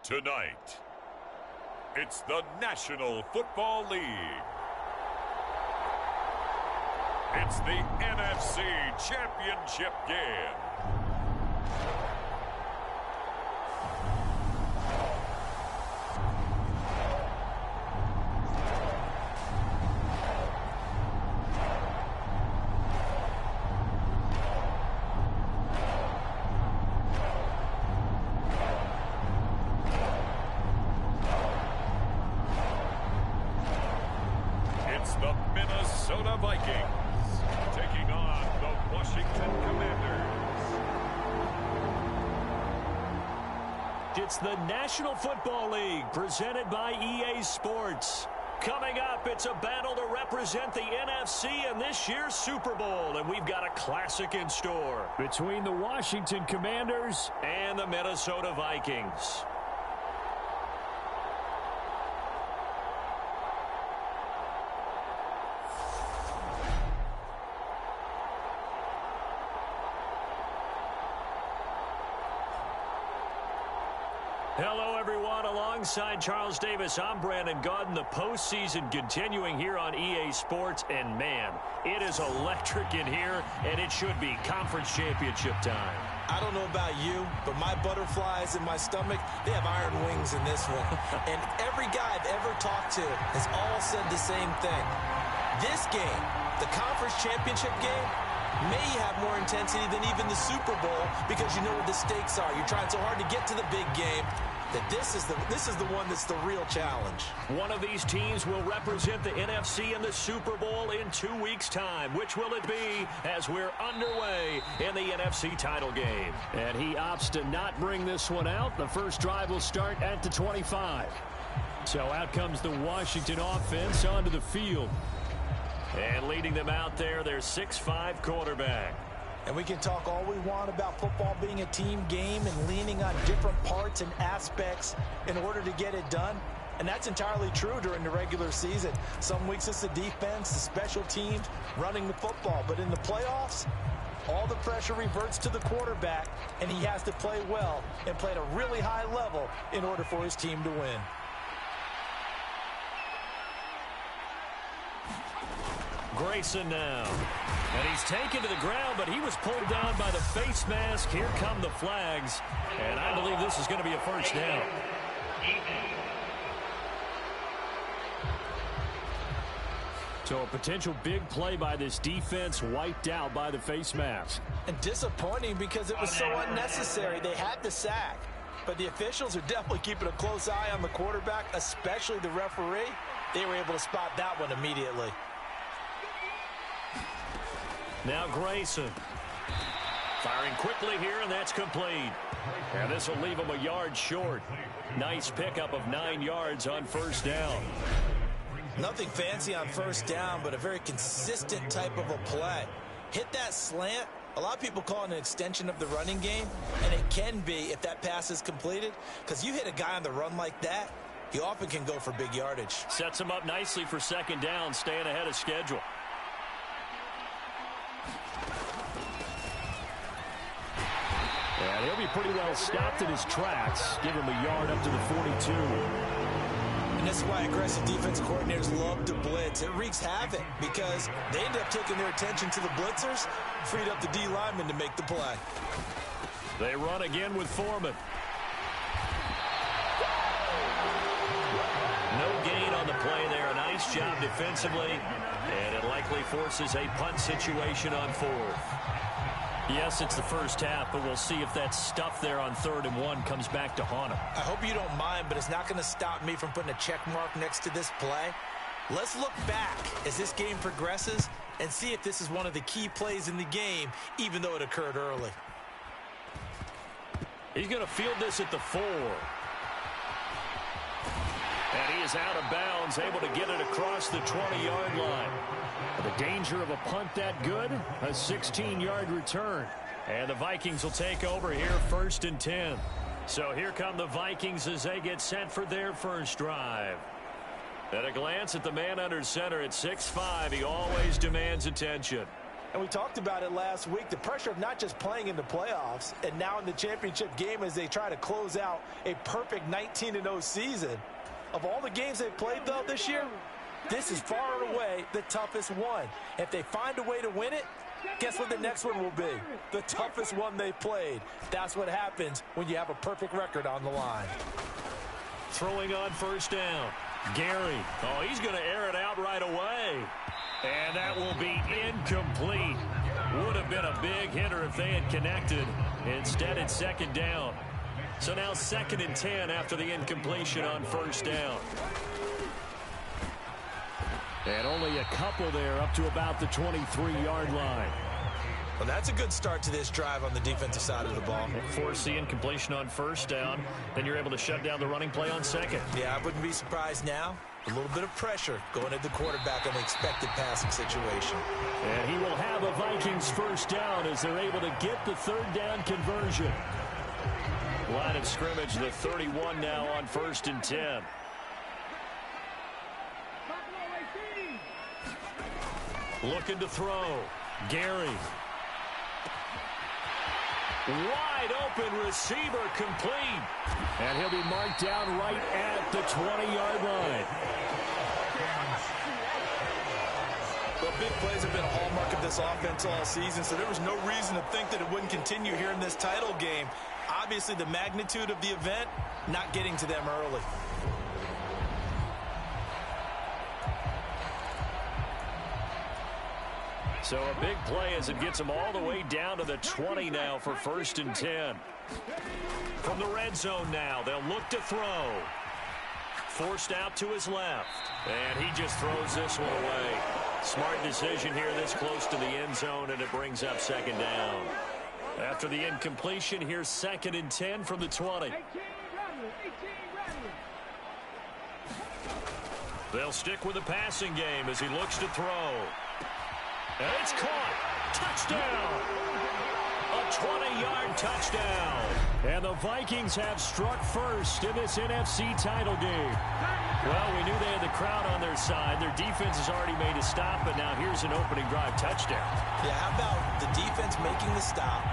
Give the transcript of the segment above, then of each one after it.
Tonight, it's the National Football League. It's the NFC Championship game. The Minnesota Vikings taking on the Washington Commanders. It's the National Football League presented by EA Sports. Coming up, it's a battle to represent the NFC in this year's Super Bowl, and we've got a classic in store between the Washington Commanders and the Minnesota Vikings. Hello, everyone. Alongside Charles Davis, I'm Brandon Gaudin. The postseason continuing here on EA Sports. And, man, it is electric in here, and it should be conference championship time. I don't know about you, but my butterflies in my stomach, they have iron wings in this one. And every guy I've ever talked to has all said the same thing. This game, the conference championship game, may have more intensity than even the Super Bowl because you know what the stakes are. You're trying so hard to get to the big game that this is the one that's the real challenge. One of these teams will represent the NFC in the Super Bowl in 2 weeks' time. Which will it be as we're underway in the NFC title game? And he opts to not bring this one out. The first drive will start at the 25. So out comes the Washington offense onto the field. And leading them out there, their 6'5" quarterback. And we can talk all we want about football being a team game and leaning on different parts and aspects in order to get it done. And that's entirely true during the regular season. Some weeks it's the defense, the special teams, running the football. But in the playoffs, all the pressure reverts to the quarterback, and he has to play well and play at a really high level in order for his team to win. Grayson now. And he's taken to the ground, but he was pulled down by the face mask. Here come the flags. And I believe this is going to be a first down. So a potential big play by this defense wiped out by the face mask. And disappointing because it was so unnecessary. They had the sack. But the officials are definitely keeping a close eye on the quarterback, especially the referee. They were able to spot that one immediately. Now Grayson. Firing quickly here, and that's complete. And this will leave him a yard short. Nice pickup of 9 yards on first down. Nothing fancy on first down, but a very consistent type of a play. Hit that slant. A lot of people call it an extension of the running game, and it can be if that pass is completed, because you hit a guy on the run like that, he often can go for big yardage. Sets him up nicely for second down, staying ahead of schedule. And he'll be pretty well stopped in his tracks. Give him a yard up to the 42. And this is why aggressive defense coordinators love to blitz. It wreaks havoc because they end up taking their attention to the blitzers, freed up the D lineman to make the play. They run again with Foreman. No gain on the play there. Nice job defensively. And it likely forces a punt situation on fourth. Yes, it's the first half, but we'll see if that stuff there on 3rd and 1 comes back to haunt him. I hope you don't mind, but it's not going to stop me from putting a check mark next to this play. Let's look back as this game progresses and see if this is one of the key plays in the game, even though it occurred early. He's going to field this at the 4. And he is out of bounds, able to get it across the 20-yard line. The danger of a punt that good, a 16-yard return. And the Vikings will take over here 1st and 10. So here come the Vikings as they get set for their first drive. At a glance at the man under center at 6'5", he always demands attention. And we talked about it last week, the pressure of not just playing in the playoffs and now in the championship game as they try to close out a perfect 19-0 season. Of all the games they've played, though, this year, this is far and away the toughest one. If they find a way to win it, guess what the next one will be? The toughest one they've played. That's what happens when you have a perfect record on the line. Throwing on first down. Gary. Oh, he's going to air it out right away. And that will be incomplete. Would have been a big hitter if they had connected. Instead, it's second down. So now 2nd and 10 after the incompletion on first down. And only a couple there up to about the 23-yard line. Well, that's a good start to this drive on the defensive side of the ball. Force the incompletion on first down. Then you're able to shut down the running play on second. Yeah, I wouldn't be surprised now. A little bit of pressure going at the quarterback on the expected passing situation. And he will have a Vikings first down as they're able to get the 3rd down conversion. Line of scrimmage, the 31 now on 1st and 10. Looking to throw. Gary. Wide open receiver complete. And he'll be marked down right at the 20-yard line. Well, big plays have been a hallmark of this offense all season, so there was no reason to think that it wouldn't continue here in this title game. Obviously, the magnitude of the event, not getting to them early. So a big play as it gets them all the way down to the 20 now for 1st and 10. From the red zone now, they'll look to throw. Forced out to his left. And he just throws this one away. Smart decision here this close to the end zone, and it brings up 2nd down. After the incompletion, here's 2nd and 10 from the 20. They'll stick with the passing game as he looks to throw. And it's caught. Touchdown. A 20-yard touchdown. And the Vikings have struck first in this NFC title game. Well, we knew they had the crowd on their side. Their defense has already made a stop, but now here's an opening drive touchdown. Yeah, how about the defense making the stop,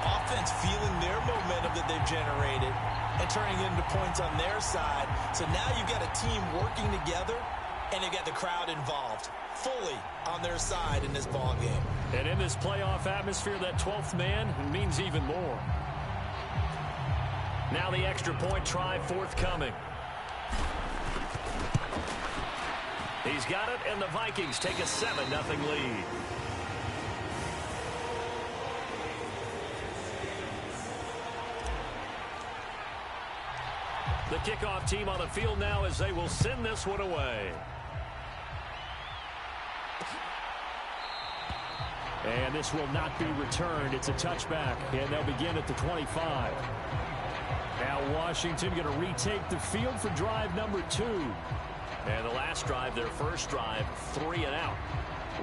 offense feeling their momentum that they've generated, and turning it into points on their side. So now you've got a team working together, and they've got the crowd involved fully on their side in this ball game. And in this playoff atmosphere, that 12th man means even more. Now the extra point try forthcoming. He's got it, and the Vikings take a 7-0 lead. The kickoff team on the field now as they will send this one away. And this will not be returned. It's a touchback, and they'll begin at the 25. Now Washington going to retake the field for drive number 2. And the last drive, their first drive, 3 and out.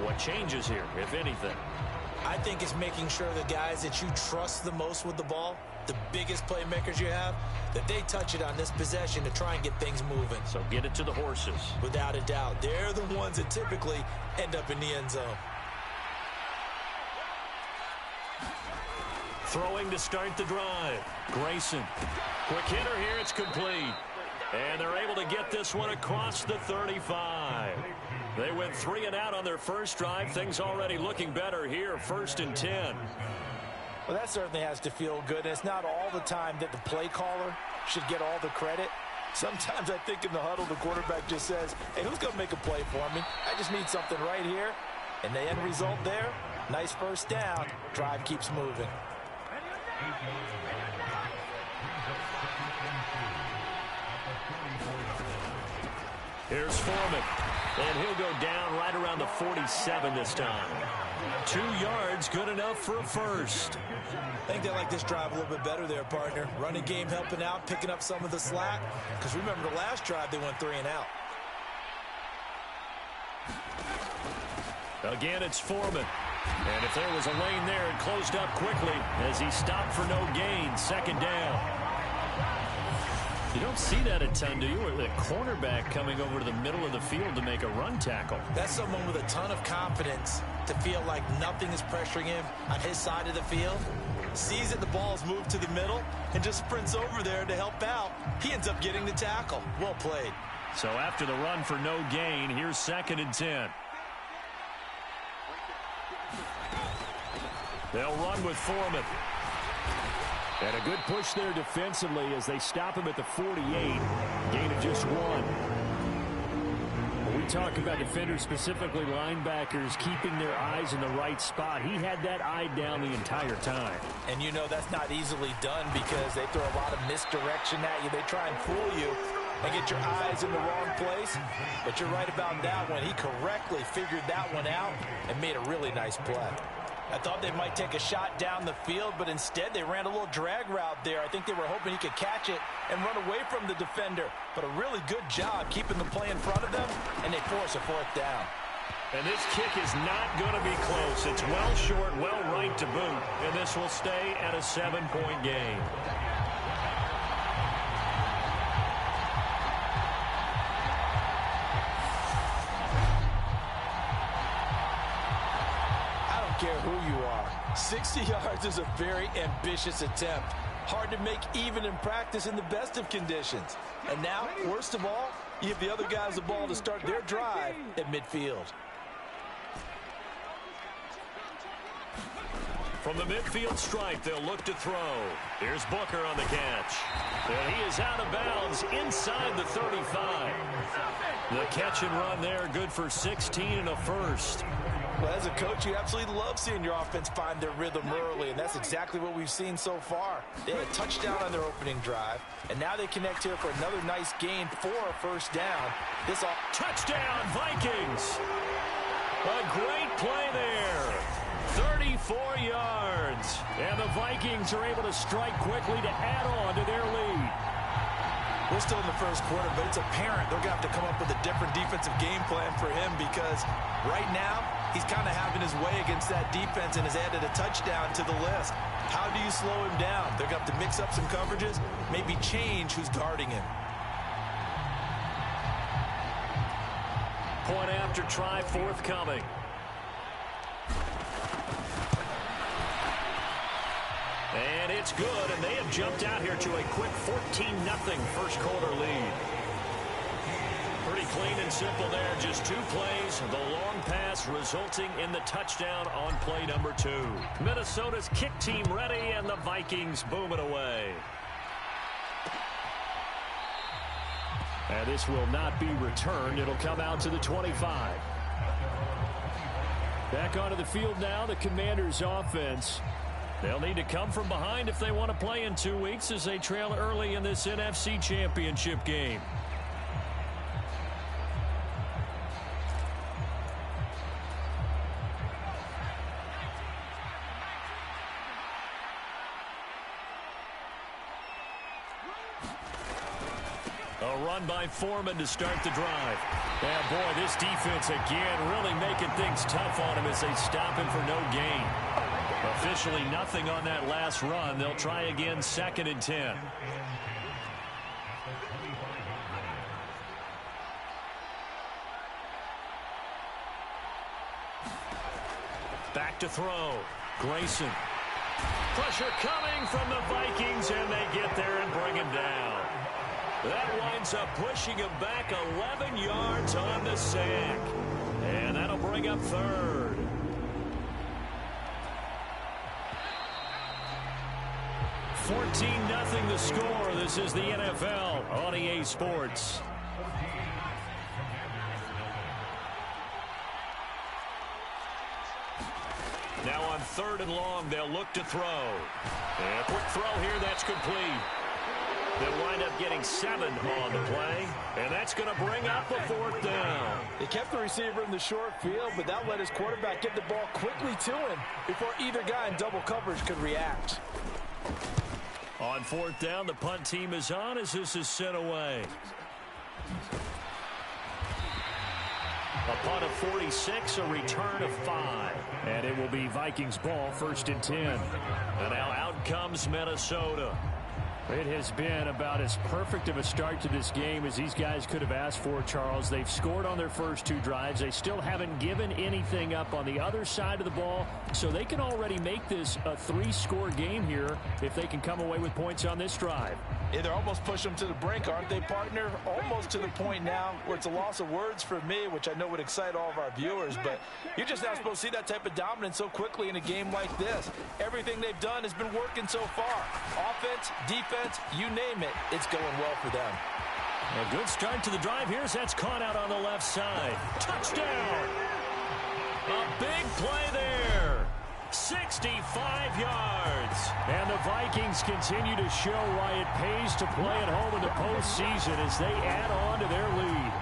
What changes here, if anything? I think it's making sure the guys that you trust the most with the ball, the biggest playmakers you have, that they touch it on this possession to try and get things moving. So get it to the horses. Without a doubt. They're the ones that typically end up in the end zone. Throwing to start the drive. Grayson. Quick hitter here. It's complete. And they're able to get this one across the 35. They went 3 and out on their first drive. Things already looking better here. 1st and 10. Well, that certainly has to feel good. And it's not all the time that the play caller should get all the credit. Sometimes I think in the huddle, the quarterback just says, hey, who's going to make a play for me? I just need something right here. And the end result there, nice first down. Drive keeps moving. Here's Foreman. And he'll go down right around the 47 this time. 2 yards, good enough for a first. I think they like this drive a little bit better there, partner. Running game helping out, picking up some of the slack. Because remember the last drive, they went 3 and out. Again, it's Foreman. And if there was a lane there, it closed up quickly as he stopped for no gain. 2nd down. You don't see that a ton, do you? With a cornerback coming over to the middle of the field to make a run tackle. That's someone with a ton of confidence to feel like nothing is pressuring him on his side of the field. Sees that the ball's moved to the middle and just sprints over there to help out. He ends up getting the tackle. Well played. So after the run for no gain, here's 2nd and 10. They'll run with Foreman. And a good push there defensively as they stop him at the 48. Gain of just 1. When we talk about defenders, specifically linebackers, keeping their eyes in the right spot, he had that eye down the entire time. And you know that's not easily done because they throw a lot of misdirection at you. They try and fool you and get your eyes in the wrong place. But you're right about that one. He correctly figured that one out and made a really nice play. I thought they might take a shot down the field, but instead they ran a little drag route there. I think they were hoping he could catch it and run away from the defender. But a really good job keeping the play in front of them, and they force a 4th down. And this kick is not going to be close. It's well short, well right to boot, and this will stay at a 7-point game. Care who you are. 60 yards is a very ambitious attempt. Hard to make even in practice in the best of conditions. And now, worst of all, you give the other guys the ball to start their drive at midfield. From the midfield stripe, they'll look to throw. Here's Booker on the catch. And he is out of bounds inside the 35. The catch and run there, good for 16 and a first. Well, as a coach, you absolutely love seeing your offense find their rhythm early, and that's exactly what we've seen so far. They had a touchdown on their opening drive, and now they connect here for another nice gain for a 1st down. Touchdown, Vikings! A great play there. 34 yards. And the Vikings are able to strike quickly to add on to their lead. We're still in the 1st quarter, but it's apparent they're going to have to come up with a different defensive game plan for him because right now he's kind of having his way against that defense and has added a touchdown to the list. How do you slow him down? They're going to have to mix up some coverages, maybe change who's guarding him. Point after try forthcoming. And it's good, and they have jumped out here to a quick 14-0 first quarter lead. Pretty clean and simple there, just 2 plays. The long pass resulting in the touchdown on play number 2. Minnesota's kick team ready, and the Vikings boom it away. And this will not be returned. It'll come out to the 25. Back onto the field now, the Commanders' offense. They'll need to come from behind if they want to play in 2 weeks as they trail early in this NFC Championship game. A run by Foreman to start the drive. And boy, this defense again really making things tough on him as they stop him for no gain. Officially nothing on that last run. They'll try again, 2nd and 10. Back to throw. Grayson. Pressure coming from the Vikings, and they get there and bring him down. That winds up pushing him back 11 yards on the sack. And that'll bring up 3rd. 14-0 the score. This is the NFL on EA Sports. Now on 3rd and long, they'll look to throw. And a quick throw here, that's complete. They'll wind up getting 7 on the play, and that's going to bring up a 4th down. They kept the receiver in the short field, but that let his quarterback get the ball quickly to him before either guy in double coverage could react. On 4th down, the punt team is on as this is sent away. A punt of 46, a return of 5. And it will be Vikings ball, 1st and 10. And now out comes Minnesota. It has been about as perfect of a start to this game as these guys could have asked for, Charles. They've scored on their first 2 drives. They still haven't given anything up on the other side of the ball, so they can already make this a 3-score game here if they can come away with points on this drive. Yeah, they're almost pushing them to the brink, aren't they, partner? Almost to the point now where it's a loss of words for me, which I know would excite all of our viewers, but you're just not supposed to see that type of dominance so quickly in a game like this. Everything they've done has been working so far. Offense, defense, you name it, it's going well for them. A good start to the drive here as that's caught out on the left side. Touchdown! A big play there. 65 yards. And the Vikings continue to show why it pays to play at home in the postseason as they add on to their lead.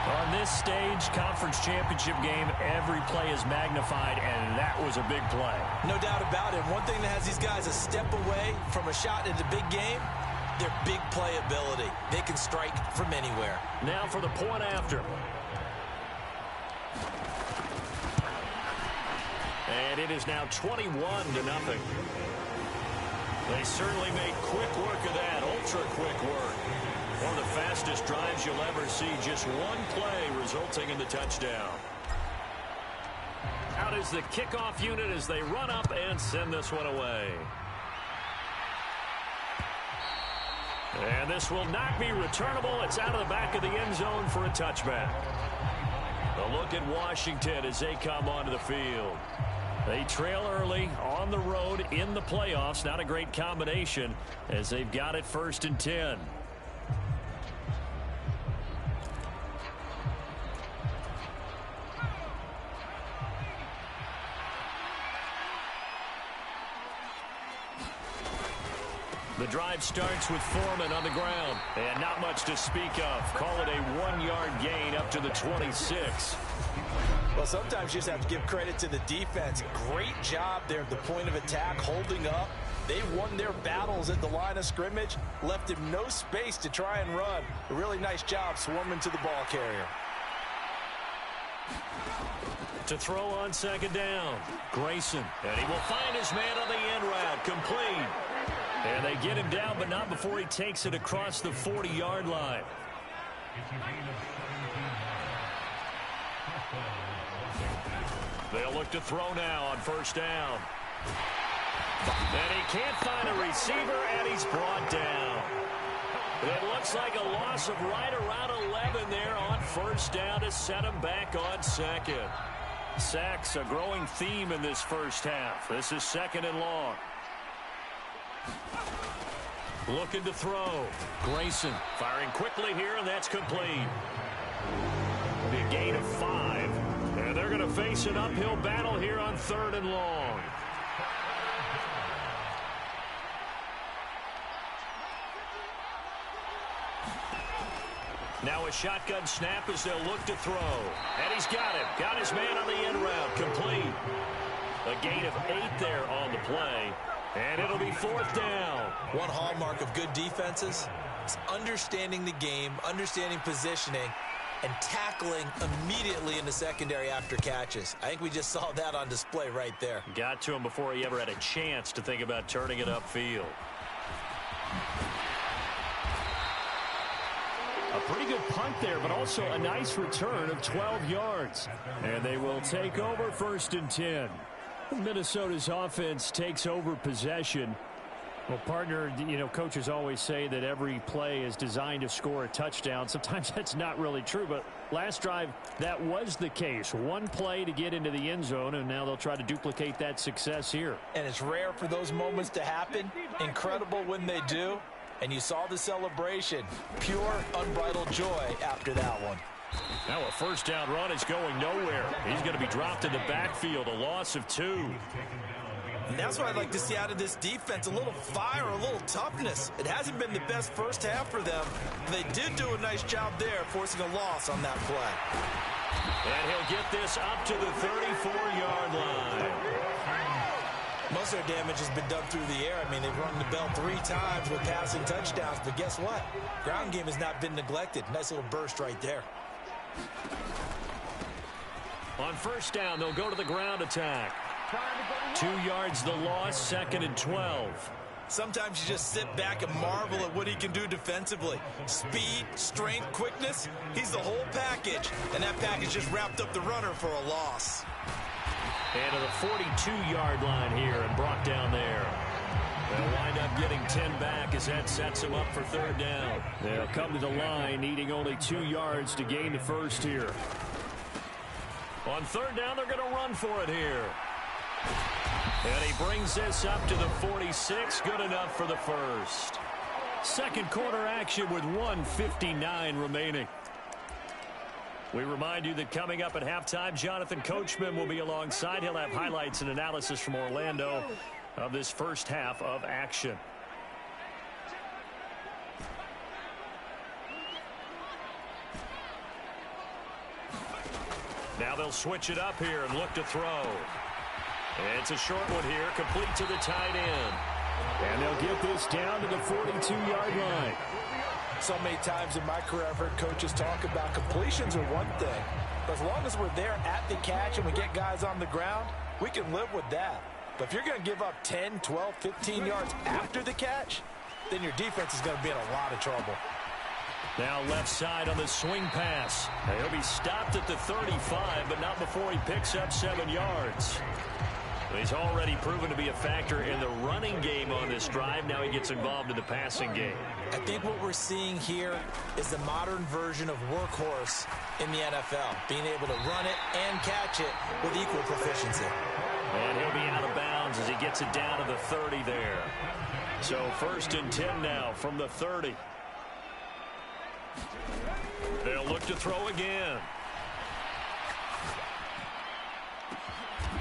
On this stage, conference championship game, every play is magnified, and that was a big play. No doubt about it. One thing that has these guys a step away from a shot in the big game, their big play ability. They can strike from anywhere. Now for the point after. And it is now 21-0. They certainly made quick work of that, ultra-quick work. One of the fastest drives you'll ever see, just one play resulting in the touchdown. Out is the kickoff unit as they run up and send this one away. And this will not be returnable. It's out of the back of the end zone for a touchback. A look at Washington as they come onto the field. They trail early on the road in the playoffs. Not a great combination as they've got it 1st and 10. The drive starts with Foreman on the ground. And not much to speak of. Call it a 1-yard gain up to the 26. Well, sometimes you just have to give credit to the defense. Great job there at the point of attack, holding up. They won their battles at the line of scrimmage, left him no space to try and run. A really nice job swarming to the ball carrier. To throw on 2nd down, Grayson. And he will find his man on the end route, complete. And they get him down, but not before he takes it across the 40-yard line. They'll look to throw now on 1st down. And he can't find a receiver, and he's brought down. It looks like a loss of right around 11 there on 1st down to set him back on 2nd. Sacks, a growing theme in this first half. This is 2nd and long. Looking to throw. Grayson firing quickly here, and that's complete. A gain of 5. And they're going to face an uphill battle here on 3rd and long. Now a shotgun snap as they'll look to throw. And he's got him. Got his man on the end route. Complete. A gain of 8 there on the play. And it'll be 4th down. One hallmark of good defenses is understanding the game, understanding positioning, and tackling immediately in the secondary after catches. I think we just saw that on display right there. Got to him before he ever had a chance to think about turning it upfield. A pretty good punt there, but also a nice return of 12 yards. And they will take over 1st and 10. Minnesota's offense takes over possession. Well, partner, you know, coaches always say that every play is designed to score a touchdown. Sometimes that's not really true, but last drive, that was the case. One play to get into the end zone, and now they'll try to duplicate that success here. And it's rare for those moments to happen. Incredible when they do. And you saw the celebration. Pure, unbridled joy after that one. Now a 1st down run is going nowhere. He's going to be dropped in the backfield, a loss of 2. And that's what I'd like to see out of this defense, a little fire, a little toughness. It hasn't been the best first half for them. They did do a nice job there, forcing a loss on that play. And he'll get this up to the 34-yard line. Most of their damage has been done through the air. I mean, they've rung the bell 3 times with passing touchdowns, but guess what? Ground game has not been neglected. Nice little burst right there. On 1st down, they'll go to the ground attack. 2 yards the loss, 2nd and 12. Sometimes you just sit back and marvel at what he can do defensively. Speed, strength, quickness, he's the whole package. And that package just wrapped up the runner for a loss. And to the 42-yard line here and brought down there. They'll wind up getting 10 back as that sets them up for 3rd down. They'll come to the line needing only 2 yards to gain the first here. On 3rd down, they're going to run for it here. And he brings this up to the 46. Good enough for the first. Second quarter action with 1:59 remaining. We remind you that coming up at halftime, Jonathan Coachman will be alongside. He'll have highlights and analysis from Orlando of this first half of action. Now they'll switch it up here and look to throw. It's a short one here, complete to the tight end. And they'll get this down to the 42-yard line. So many times in my career I've heard coaches talk about completions are one thing. But as long as we're there at the catch and we get guys on the ground, we can live with that. But if you're going to give up 10, 12, 15 yards after the catch, then your defense is going to be in a lot of trouble. Now left side on the swing pass. He'll be stopped at the 35, but not before he picks up 7 yards. He's already proven to be a factor in the running game on this drive. Now he gets involved in the passing game. I think what we're seeing here is the modern version of workhorse in the NFL, being able to run it and catch it with equal proficiency. And he'll be out of bounds as he gets it down to the 30 there. So 1st and 10 now from the 30. They'll look to throw again.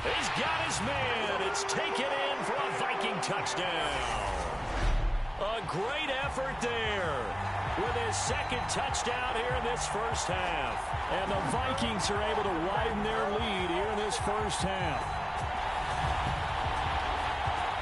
He's got his man. It's taken in for a Viking touchdown. A great effort there with his 2nd touchdown here in this first half. And the Vikings are able to widen their lead here in this first half.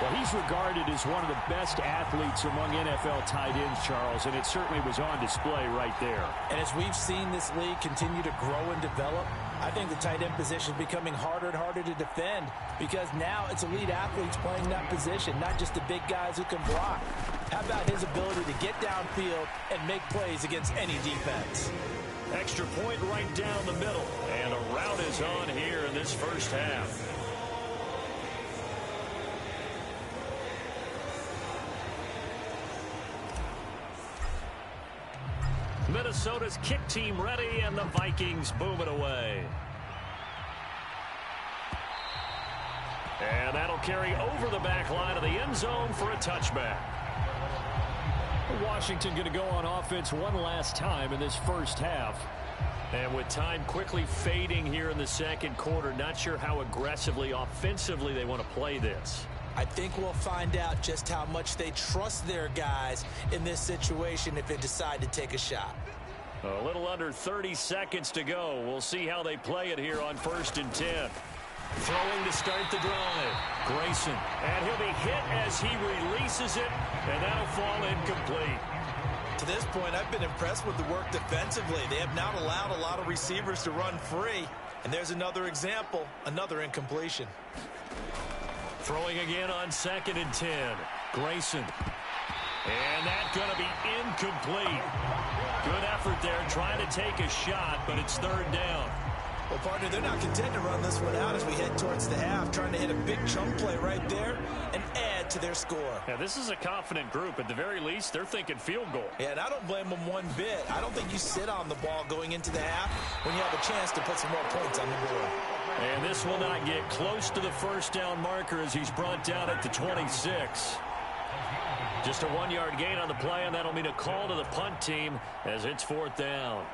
Well, he's regarded as one of the best athletes among NFL tight ends, Charles, and it certainly was on display right there. And as we've seen this league continue to grow and develop, I think the tight end position is becoming harder and harder to defend because now it's elite athletes playing that position, not just the big guys who can block. How about his ability to get downfield and make plays against any defense? Extra point right down the middle, and a route is on here in this first half. Minnesota's kick team ready, and the Vikings boom it away. And that'll carry over the back line of the end zone for a touchback. Washington going to go on offense one last time in this first half. And with time quickly fading here in the second quarter, not sure how aggressively, offensively they want to play this. I think we'll find out just how much they trust their guys in this situation if they decide to take a shot. A little under 30 seconds to go. We'll see how they play it here on 1st and 10. Throwing to start the drive. Grayson. And he'll be hit as he releases it, and that'll fall incomplete. To this point, I've been impressed with the work defensively. They have not allowed a lot of receivers to run free. And there's another example, another incompletion. Throwing again on 2nd and 10. Grayson. And that's going to be incomplete. Good effort there trying to take a shot, but it's 3rd down. Well, partner, they're not content to run this one out as we head towards the half, trying to hit a big chunk play right there and add to their score. Yeah, this is a confident group. At the very least, they're thinking field goal. Yeah, and I don't blame them one bit. I don't think you sit on the ball going into the half when you have a chance to put some more points on the board. And this will not get close to the first down marker as he's brought down at the 26. Just a 1-yard gain on the play, and that'll mean a call to the punt team as it's 4th down.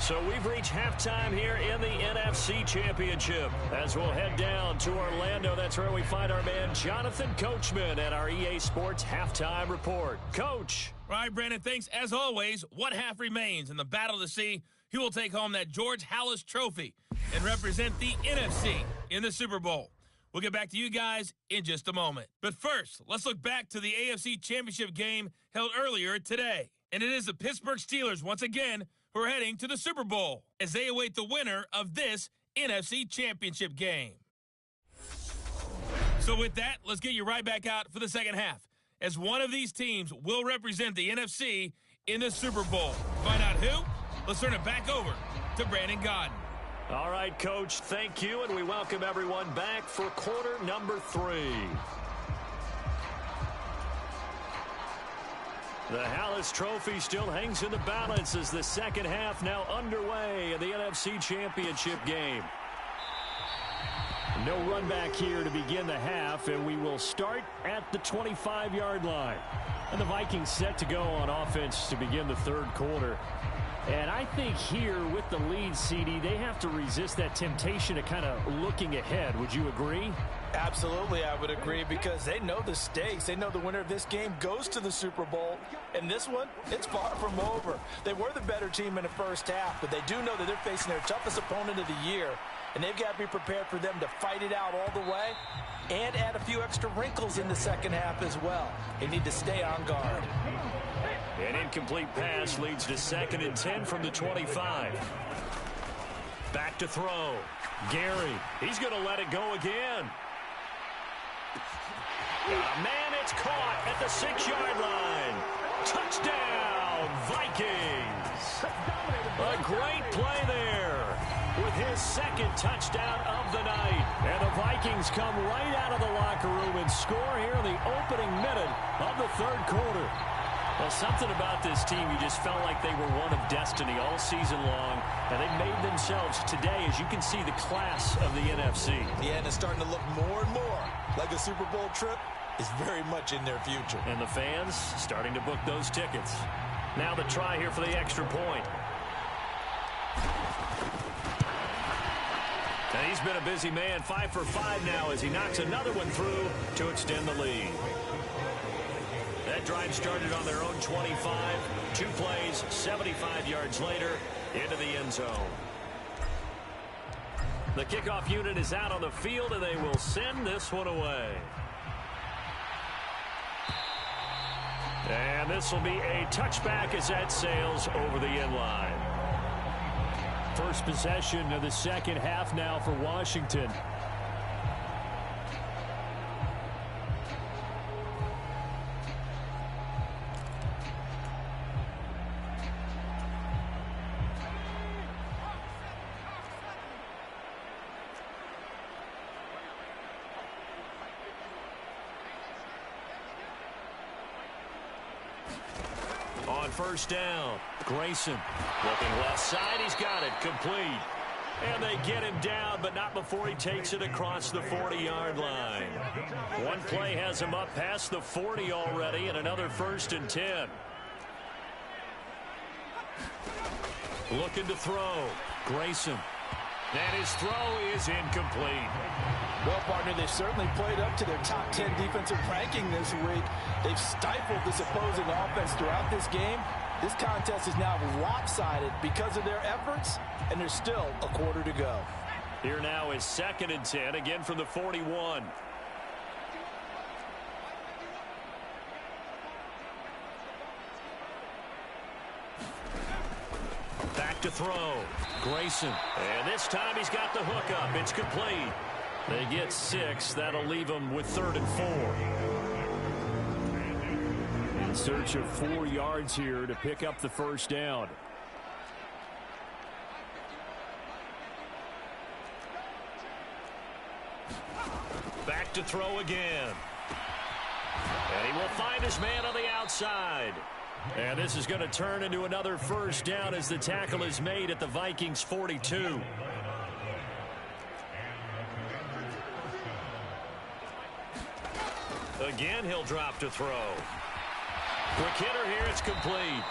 So we've reached halftime here in the NFC Championship. As we'll head down to Orlando, that's where we find our man Jonathan Coachman at our EA Sports Halftime Report. Coach. All right, Brandon, thanks. As always, one half remains in the battle to see who will take home that George Halas Trophy and represent the NFC in the Super Bowl. We'll get back to you guys in just a moment. But first, let's look back to the AFC Championship game held earlier today. And it is the Pittsburgh Steelers once again who are heading to the Super Bowl as they await the winner of this NFC Championship game. So with that, let's get you right back out for the second half, as one of these teams will represent the NFC in the Super Bowl. To find out who, let's turn it back over to Brandon Gaudin. All right, Coach, thank you, and we welcome everyone back for quarter number 3. The Hallis Trophy still hangs in the balance as the second half now underway in the NFC Championship game. No run back here to begin the half, and we will start at the 25-yard line. And the Vikings set to go on offense to begin the third quarter. And I think here with the lead, CD, they have to resist that temptation of kind of looking ahead. Would you agree? Absolutely, I would agree, because they know the stakes. They know the winner of this game goes to the Super Bowl. And this one, it's far from over. They were the better team in the first half, but they do know that they're facing their toughest opponent of the year. And they've got to be prepared for them to fight it out all the way and add a few extra wrinkles in the second half as well. They need to stay on guard. An incomplete pass leads to 2nd and 10 from the 25. Back to throw. Gary, he's going to let it go again. Man, it's caught at the 6-yard line. Touchdown, Vikings. A great play there with his 2nd touchdown of the night. And the Vikings come right out of the locker room and score here in the opening minute of the third quarter. Well, something about this team, you just felt like they were one of destiny all season long, and they made themselves today, as you can see, the class of the NFC. Yeah, and it's starting to look more and more like a Super Bowl trip is very much in their future. And the fans starting to book those tickets. Now the try here for the extra point. And he's been a busy man, 5 for 5 now as he knocks another one through to extend the lead. That drive started on their own 25. 2 plays, 75 yards later, into the end zone. The kickoff unit is out on the field, and they will send this one away. And this will be a touchback as that sails over the end line. First possession of the second half now for Washington. On first down, Grayson looking left side. He's got it complete. And they get him down, but not before he takes it across the 40-yard line. One play has him up past the 40 already, and another 1st and 10. Looking to throw. Grayson. And his throw is incomplete. Well, partner, they've certainly played up to their top 10 defensive ranking this week. They've stifled this opposing offense throughout this game. This contest is now lopsided because of their efforts, and there's still a quarter to go. Here now is 2nd and 10, again from the 41. Back to throw. Grayson. And this time he's got the hook up. It's complete. They get 6. That'll leave them with 3rd and 4. In search of 4 yards here to pick up the first down. Back to throw again. And he will find his man on the outside. And this is going to turn into another first down as the tackle is made at the Vikings 42. Again, he'll drop to throw. Quick hitter here, it's complete.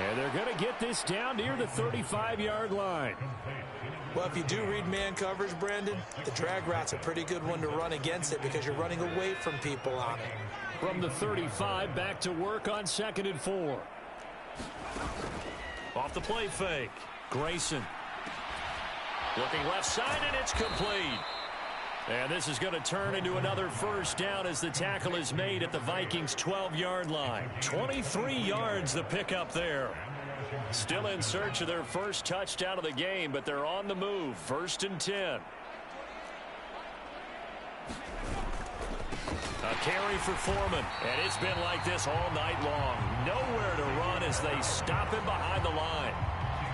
And they're going to get this down near the 35-yard line. Well, if you do read man coverage, Brandon, the drag route's a pretty good one to run against it because you're running away from people on it. From the 35, back to work on 2nd and 4. Off the play fake. Grayson. Looking left side, and it's complete. And this is going to turn into another first down as the tackle is made at the Vikings 12-yard line. 23 yards the pickup there. Still in search of their first touchdown of the game, but they're on the move. 1st and 10. A carry for Foreman, and it's been like this all night long. Nowhere to run as they stop him behind the line.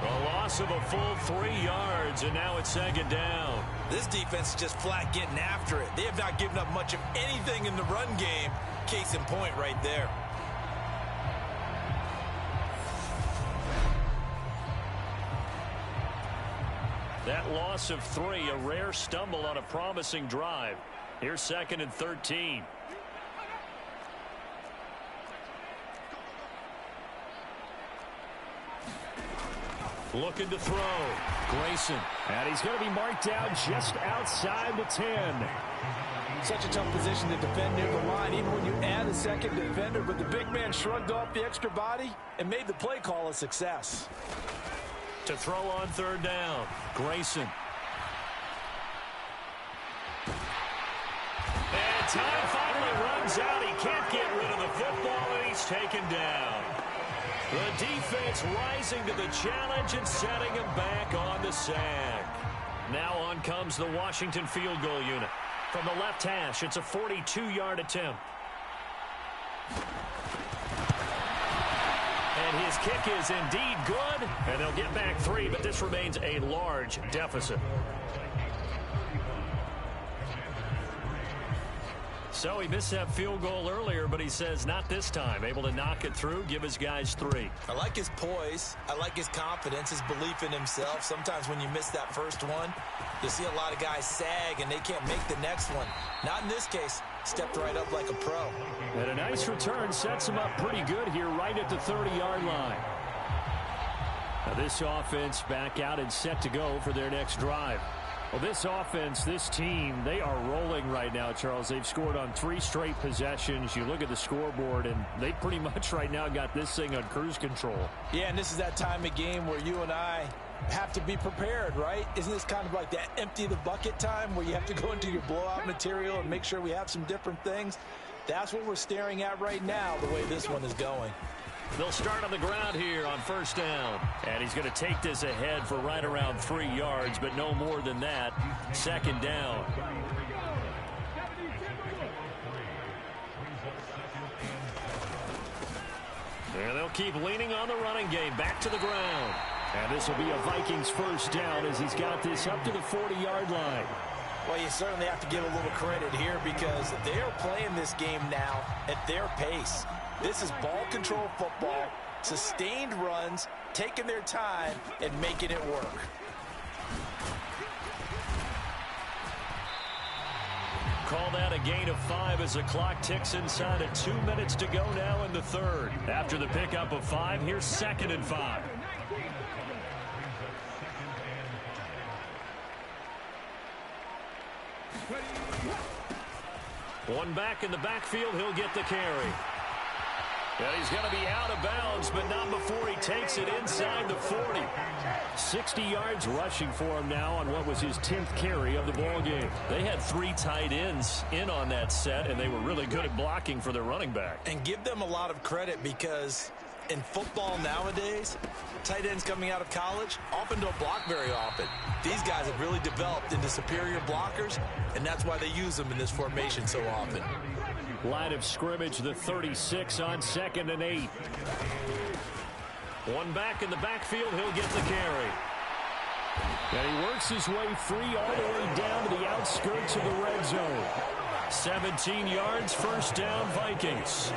A loss of a full 3 yards, and now it's 2nd down. This defense is just flat getting after it. They have not given up much of anything in the run game. Case in point right there. That loss of 3, a rare stumble on a promising drive. Here's 2nd and 13. Looking to throw. Grayson. And he's going to be marked down just outside the 10. Such a tough position to defend near the line, even when you add a second defender. But the big man shrugged off the extra body and made the play call a success. To throw on 3rd down. Grayson. And time finally runs out. He can't get rid of the football, and he's taken down. The defense rising to the challenge and setting him back on the sack. Now on comes the Washington field goal unit. From the left hash, it's a 42-yard attempt. And his kick is indeed good, and they'll get back 3, but this remains a large deficit. So he missed that field goal earlier, but he says not this time. Able to knock it through, give his guys 3. I like his poise. I like his confidence, his belief in himself. Sometimes when you miss that first one, you see a lot of guys sag and they can't make the next one. Not in this case. Stepped right up like a pro. And a nice return sets him up pretty good here right at the 30-yard line. Now this offense back out and set to go for their next drive. Well, this offense, this team, they are rolling right now, Charles. They've scored on 3 straight possessions. You look at the scoreboard, and they pretty much right now got this thing on cruise control. Yeah, and this is that time of game where you and I have to be prepared, right? Isn't this kind of like that empty the bucket time where you have to go into your blowout material and make sure we have some different things? That's what we're staring at right now, the way this one is going. They'll start on the ground here on 1st down. And he's going to take this ahead for right around 3 yards, but no more than that. 2nd down. And they'll keep leaning on the running game. Back to the ground. And this will be a Vikings 1st down as he's got this up to the 40-yard line. Well, you certainly have to give a little credit here because they're playing this game now at their pace. This is ball control football, sustained runs, taking their time, and making it work. Call that a gain of 5 as the clock ticks inside of 2 minutes to go now in the 3rd. After the pickup of 5, here's 2nd and 5. One back in the backfield, he'll get the carry. And he's going to be out of bounds, but not before he takes it inside the 40. 60 yards rushing for him now on what was his 10th carry of the ball game. They had 3 tight ends in on that set, and they were really good at blocking for their running back. And give them a lot of credit because in football nowadays, tight ends coming out of college often don't block very often. These guys have really developed into superior blockers, and that's why they use them in this formation so often. Line of scrimmage, the 36 on 2nd and 8. One back in the backfield, he'll get the carry. And he works his way free all the way down to the outskirts of the red zone. 17 yards, 1st down, Vikings.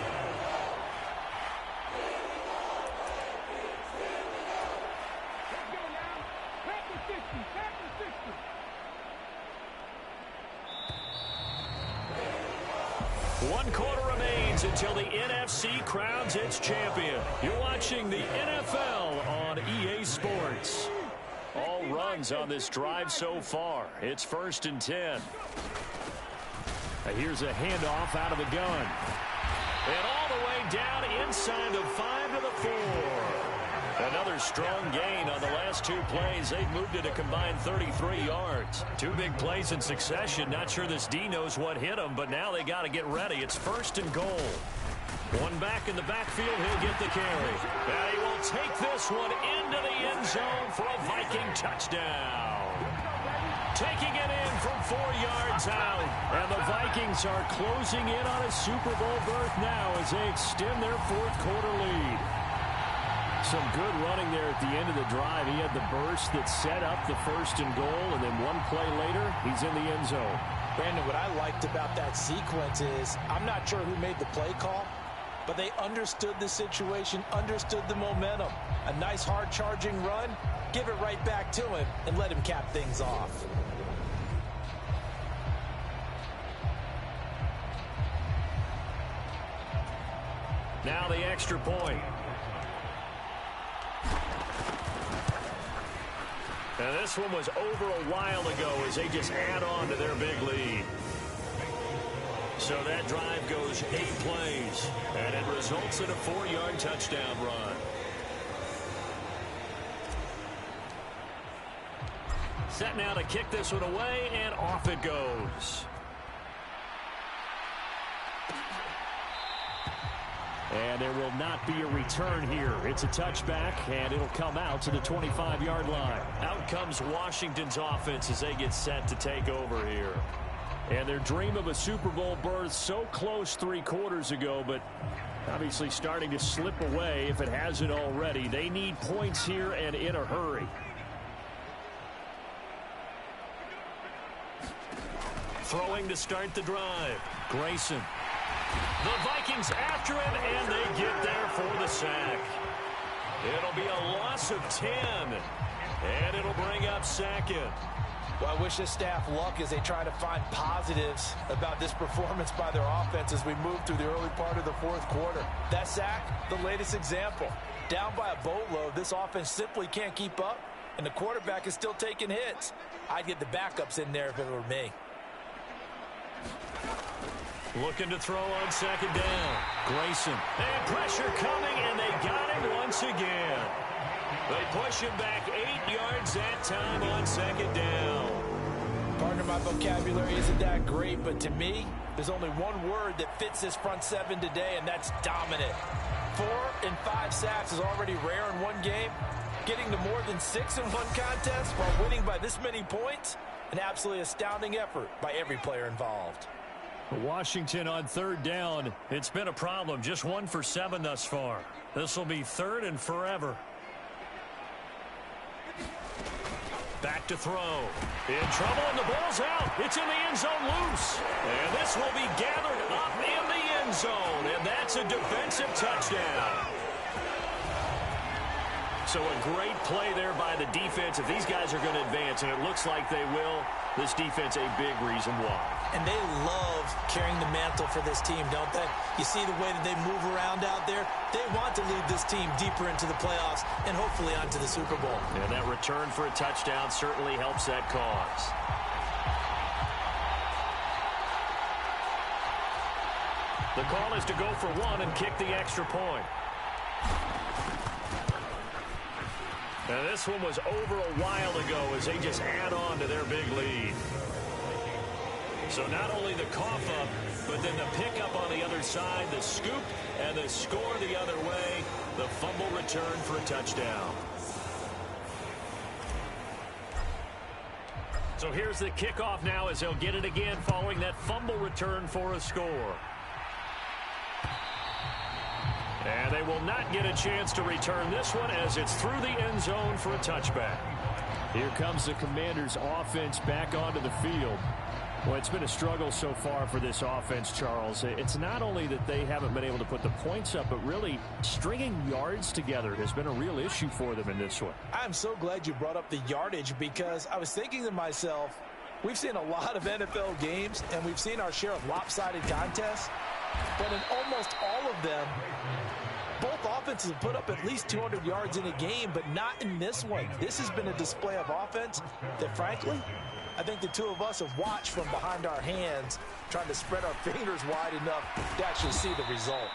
One quarter remains until the NFC crowns its champion. You're watching the NFL on EA Sports. All runs on this drive so far. It's 1st and 10. Here's a handoff out of the gun. And all the way down inside the 5 to the 4. Another strong gain on the last 2 plays. They've moved it a combined 33 yards. 2 big plays in succession. Not sure this D knows what hit them, but now they got to get ready. It's 1st and goal. One back in the backfield, he'll get the carry. And he will take this one into the end zone for a Viking touchdown. Taking it in from 4 yards out. And the Vikings are closing in on a Super Bowl berth now as they extend their fourth quarter lead. Some good running there at the end of the drive. He had the burst that set up the 1st and goal, and then one play later, he's in the end zone. Brandon, what I liked about that sequence is I'm not sure who made the play call, but they understood the situation, understood the momentum. A nice hard-charging run, give it right back to him, and let him cap things off. Now the extra point. And this one was over a while ago as they just add on to their big lead. So that drive goes 8 plays, and it results in a 4-yard touchdown run. Set now to kick this one away, and off it goes. And there will not be a return here. It's a touchback, and it'll come out to the 25-yard line. Out comes Washington's offense as they get set to take over here. And their dream of a Super Bowl berth so close 3 quarters ago, but obviously starting to slip away if it hasn't already. They need points here and in a hurry. Throwing to start the drive. Grayson. The Vikings after him, and they get there for the sack. It'll be a loss of 10, and it'll bring up 2nd. Well, I wish this staff luck as they try to find positives about this performance by their offense as we move through the early part of the 4th quarter. That sack, the latest example. Down by a boatload, this offense simply can't keep up, and the quarterback is still taking hits. I'd get the backups in there if it were me. Looking to throw on 2nd down. Grayson. And pressure coming, and they got him once again. They push him back 8 yards that time on 2nd down. Partner, my vocabulary isn't that great, but to me, there's only one word that fits this front 7 today, and that's dominant. 4 and 5 sacks is already rare in one game. Getting to more than 6 in one contest while winning by this many points, an absolutely astounding effort by every player involved. Washington on 3rd down. It's been a problem. Just 1 for 7 thus far. This will be 3rd and forever. Back to throw. In trouble, and the ball's out. It's in the end zone loose. And this will be gathered up in the end zone. And that's a defensive touchdown. So a great play there by the defense. If these guys are going to advance, and it looks like they will, this defense a big reason why. And they love carrying the mantle for this team, don't they? You see the way that they move around out there? They want to lead this team deeper into the playoffs and hopefully onto the Super Bowl. And that return for a touchdown certainly helps that cause. The call is to go for 1 and kick the extra point. Now this one was over a while ago as they just add on to their big lead. So not only the cough up, but then the pickup on the other side, the scoop, and the score the other way, the fumble return for a touchdown. So here's the kickoff now as they'll get it again following that fumble return for a score. And they will not get a chance to return this one as it's through the end zone for a touchback. Here comes the Commanders' offense back onto the field. Well, it's been a struggle so far for this offense, Charles. It's not only that they haven't been able to put the points up, but really stringing yards together has been a real issue for them in this one. I'm so glad you brought up the yardage because I was thinking to myself, we've seen a lot of NFL games and we've seen our share of lopsided contests, but in almost all of them, both offenses have put up at least 200 yards in a game, but not in this one. This has been a display of offense that, frankly, I think the two of us have watched from behind our hands, trying to spread our fingers wide enough to actually see the result.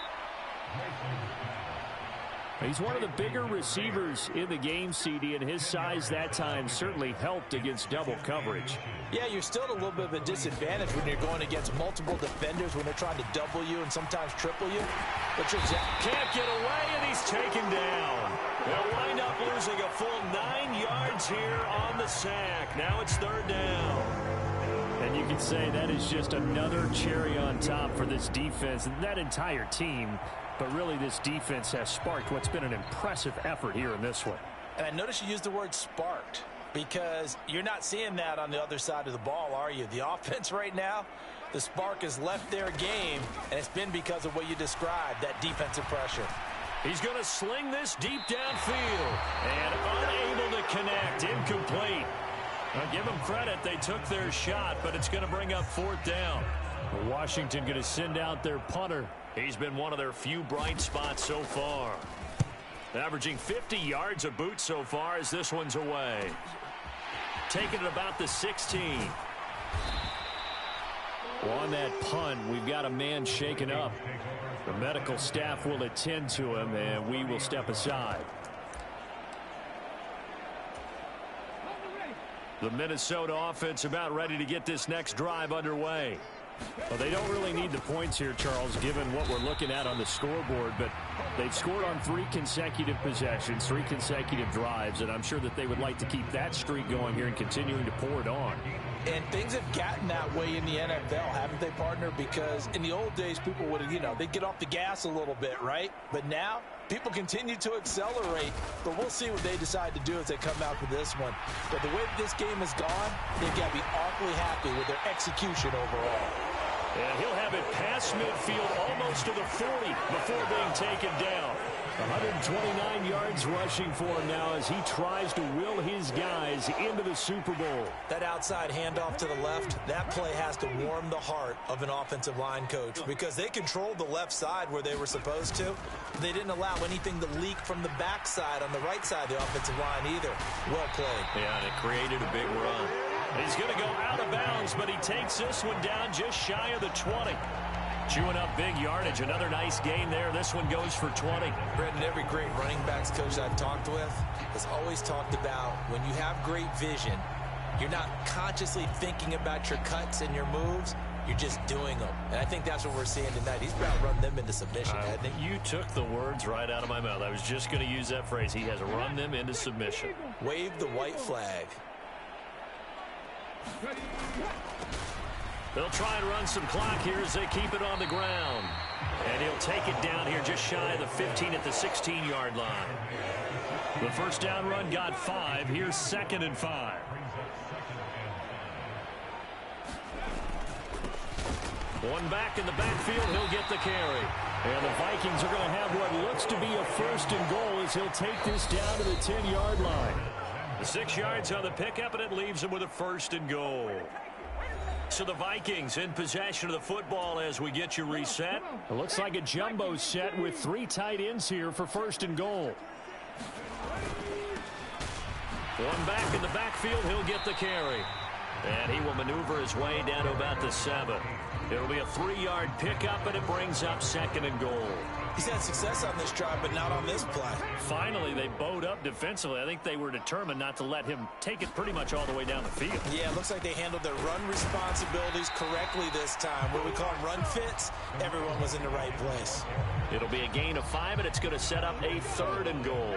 He's one of the bigger receivers in the game, CD, and his size that time certainly helped against double coverage. Yeah, you're still at a little bit of a disadvantage when you're going against multiple defenders when they're trying to double you and sometimes triple you. Can't get away, and he's taken down. They'll wind up losing a full 9 yards here on the sack. Now it's 3rd down. And you can say that is just another cherry on top for this defense and that entire team. But really, this defense has sparked what's been an impressive effort here in this one. And I noticed you used the word sparked because you're not seeing that on the other side of the ball, are you? The offense right now, the spark has left their game, and it's been because of what you described, that defensive pressure. He's going to sling this deep downfield and unable to connect. Incomplete. Now, give them credit. They took their shot, but it's going to bring up 4th down. Washington going to send out their punter. He's been one of their few bright spots so far. Averaging 50 yards a boot so far as this one's away. Taking it about the 16. Well, on that punt, we've got a man shaken up. The medical staff will attend to him, and we will step aside. The Minnesota offense about ready to get this next drive underway. Well, they don't really need the points here, Charles, given what we're looking at on the scoreboard, but they've scored on 3 consecutive possessions, 3 consecutive drives, and I'm sure that they would like to keep that streak going here and continuing to pour it on. And things have gotten that way in the NFL, haven't they, partner? Because in the old days, people would, they'd get off the gas a little bit, right? But now, people continue to accelerate, but we'll see what they decide to do as they come out for this one. But the way this game has gone, they've got to be awfully happy with their execution overall. And he'll have it past midfield almost to the 40 before being taken down. 129 yards rushing for him now as he tries to will his guys into the Super Bowl. That outside handoff to the left, that play has to warm the heart of an offensive line coach because they controlled the left side where they were supposed to. They didn't allow anything to leak from the backside on the right side of the offensive line either. Well played. Yeah, and it created a big run. He's going to go out of bounds, but he takes this one down just shy of the 20. Chewing up big yardage. Another nice gain there. This one goes for 20. Brendan, every great running backs coach I've talked with has always talked about when you have great vision, you're not consciously thinking about your cuts and your moves. You're just doing them. And I think that's what we're seeing tonight. He's about to run them into submission, hasn't he? You took the words right out of my mouth. I was just going to use that phrase. He has run them into submission. Wave the white flag. They'll try and run some clock here as they keep it on the ground. And he'll take it down here just shy of the 15 at the 16-yard line. The first down run got 5. Here's 2nd and 5. One back in the backfield. He'll get the carry. And the Vikings are going to have what looks to be a 1st and goal as he'll take this down to the 10-yard line. The 6 yards on the pickup, and it leaves him with a 1st and goal. So the Vikings in possession of the football as we get you reset. It looks like a jumbo set with 3 tight ends here for 1st and goal. One back in the backfield. He'll get the carry. And he will maneuver his way down to about the 7. It'll be a 3-yard pickup, and it brings up 2nd and goal. He's had success on this drive, but not on this play. Finally, they bowed up defensively. I think they were determined not to let him take it pretty much all the way down the field. Yeah, it looks like they handled their run responsibilities correctly this time. What we call run fits, everyone was in the right place. It'll be a gain of 5, and it's going to set up a 3rd and goal.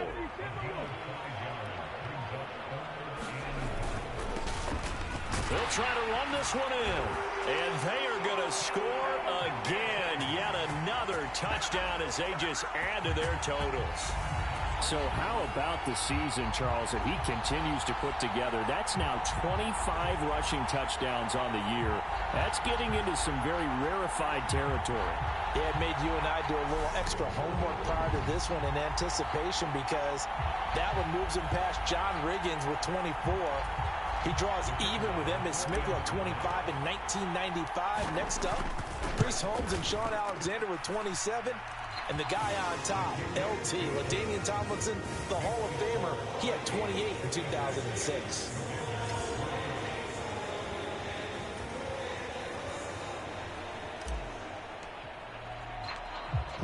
They'll try to run this one in. And they are going to score again. Yet another touchdown as they just add to their totals. So how about the season, Charles, that he continues to put together? That's now 25 rushing touchdowns on the year. That's getting into some very rarefied territory. Yeah, it made you and I do a little extra homework prior to this one in anticipation because that one moves him past John Riggins with 24. He draws even with Emmitt Smith at 25 in 1995. Next up, Chris Holmes and Sean Alexander with 27. And the guy on top, LT, LaDainian Tomlinson, the Hall of Famer, he had 28 in 2006.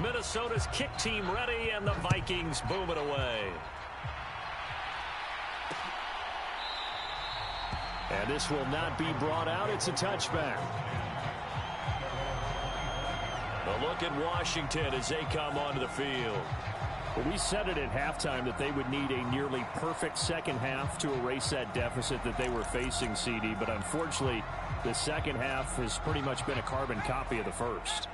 Minnesota's kick team ready, and the Vikings boom it away. And this will not be brought out. It's a touchback. A look at Washington as they come onto the field. Well, we said it at halftime that they would need a nearly perfect second half to erase that deficit that they were facing, CD. But unfortunately, the second half has pretty much been a carbon copy of the first.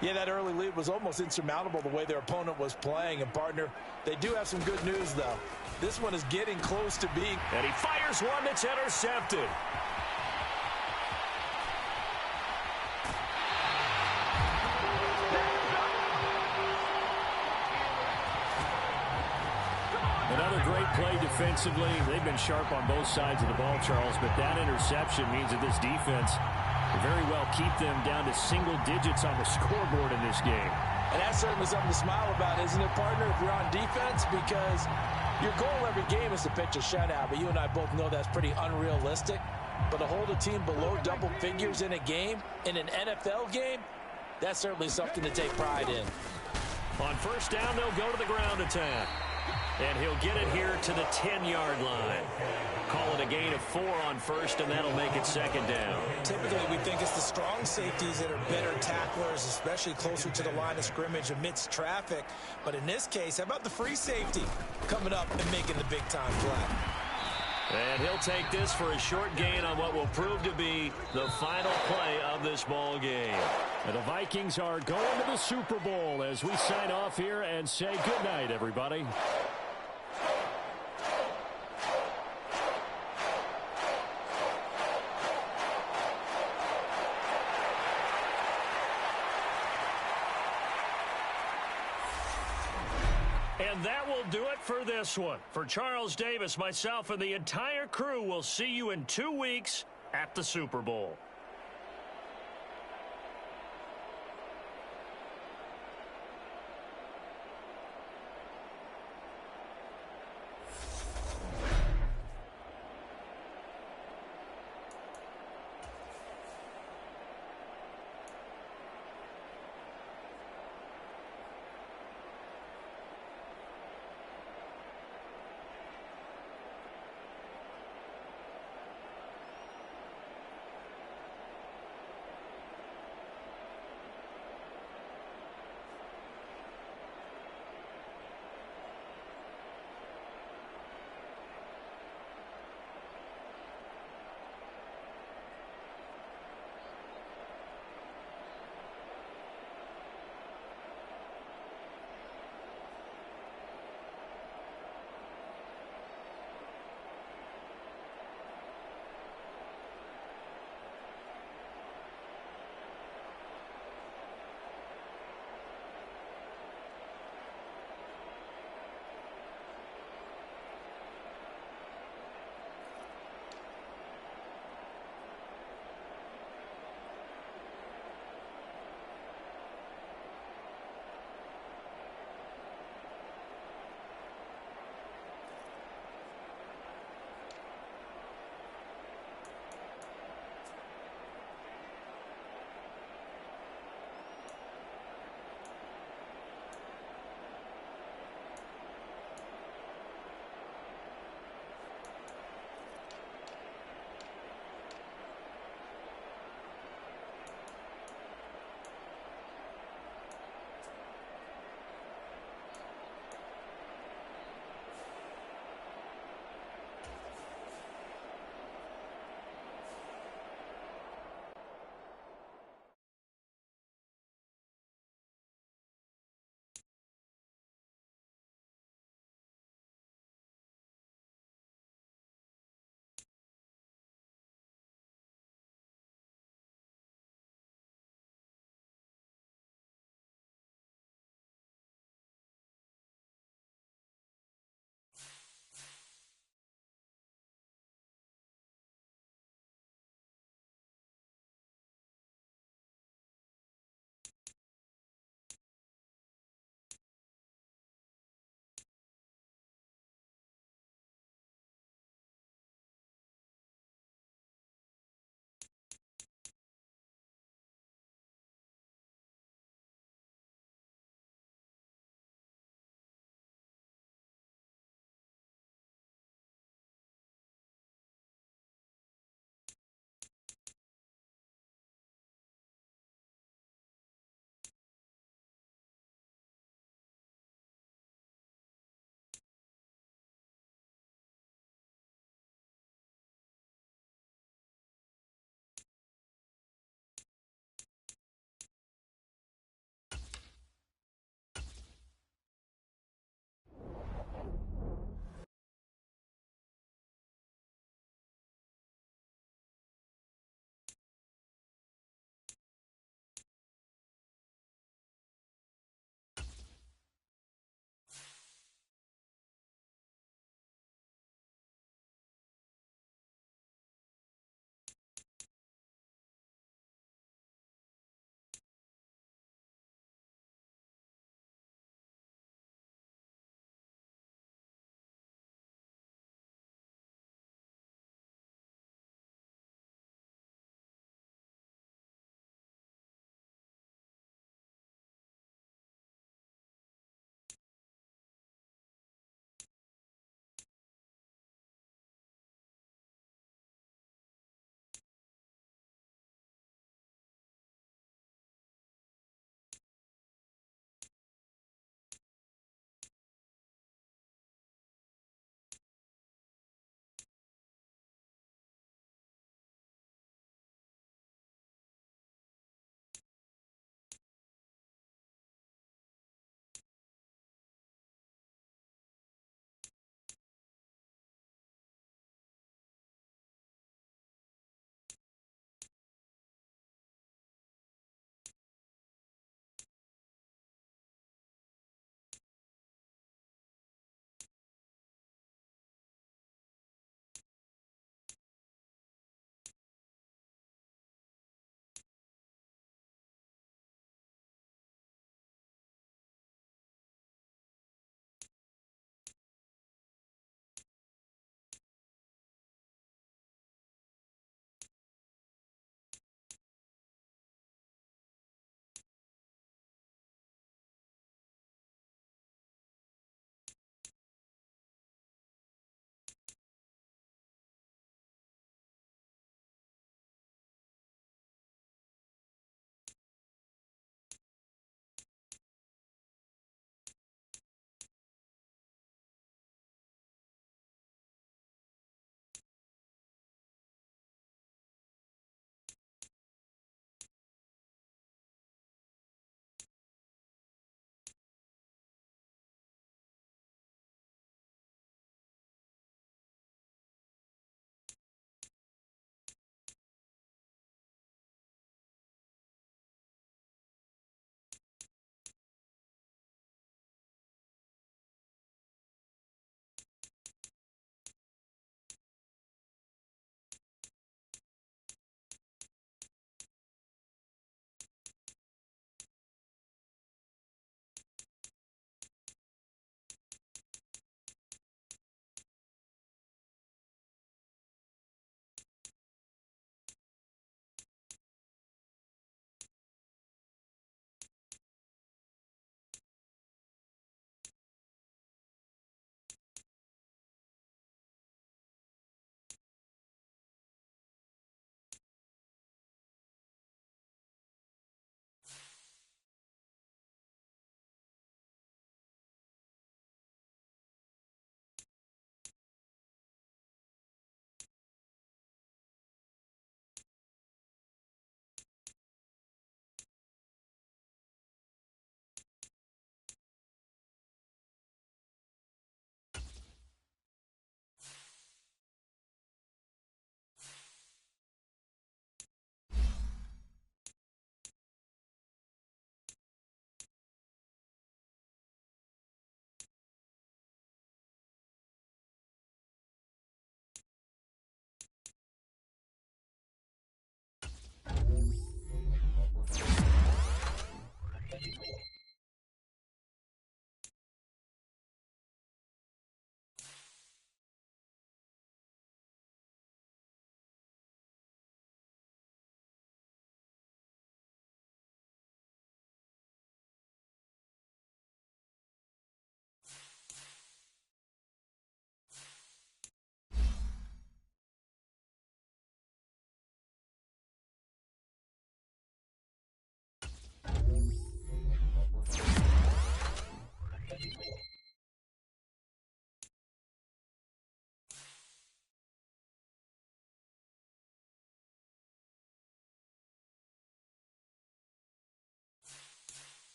Yeah, that early lead was almost insurmountable the way their opponent was playing. And, partner, they do have some good news, though. This one is getting close to being... And he fires one that's intercepted. Another great play defensively. They've been sharp on both sides of the ball, Charles, but that interception means that this defense will very well keep them down to single digits on the scoreboard in this game. And that's certainly something to smile about, isn't it, partner, if you're on defense? Because your goal every game is to pitch a shutout, but you and I both know that's pretty unrealistic. But to hold a team below double figures in a game, in an NFL game, that's certainly something to take pride in. On first down, they'll go to the ground attack. And he'll get it here to the 10-yard line. Call it a gain of 4 on first, and that'll make it second down. Typically, we think it's the strong safeties that are better tacklers, especially closer to the line of scrimmage amidst traffic. But in this case, how about the free safety coming up and making the big-time play? And he'll take this for a short gain on what will prove to be the final play of this ball game. And the Vikings are going to the Super Bowl as we sign off here and say good night, everybody. And that will do it for this one. For Charles Davis, myself, and the entire crew, will see you in 2 weeks at the Super Bowl.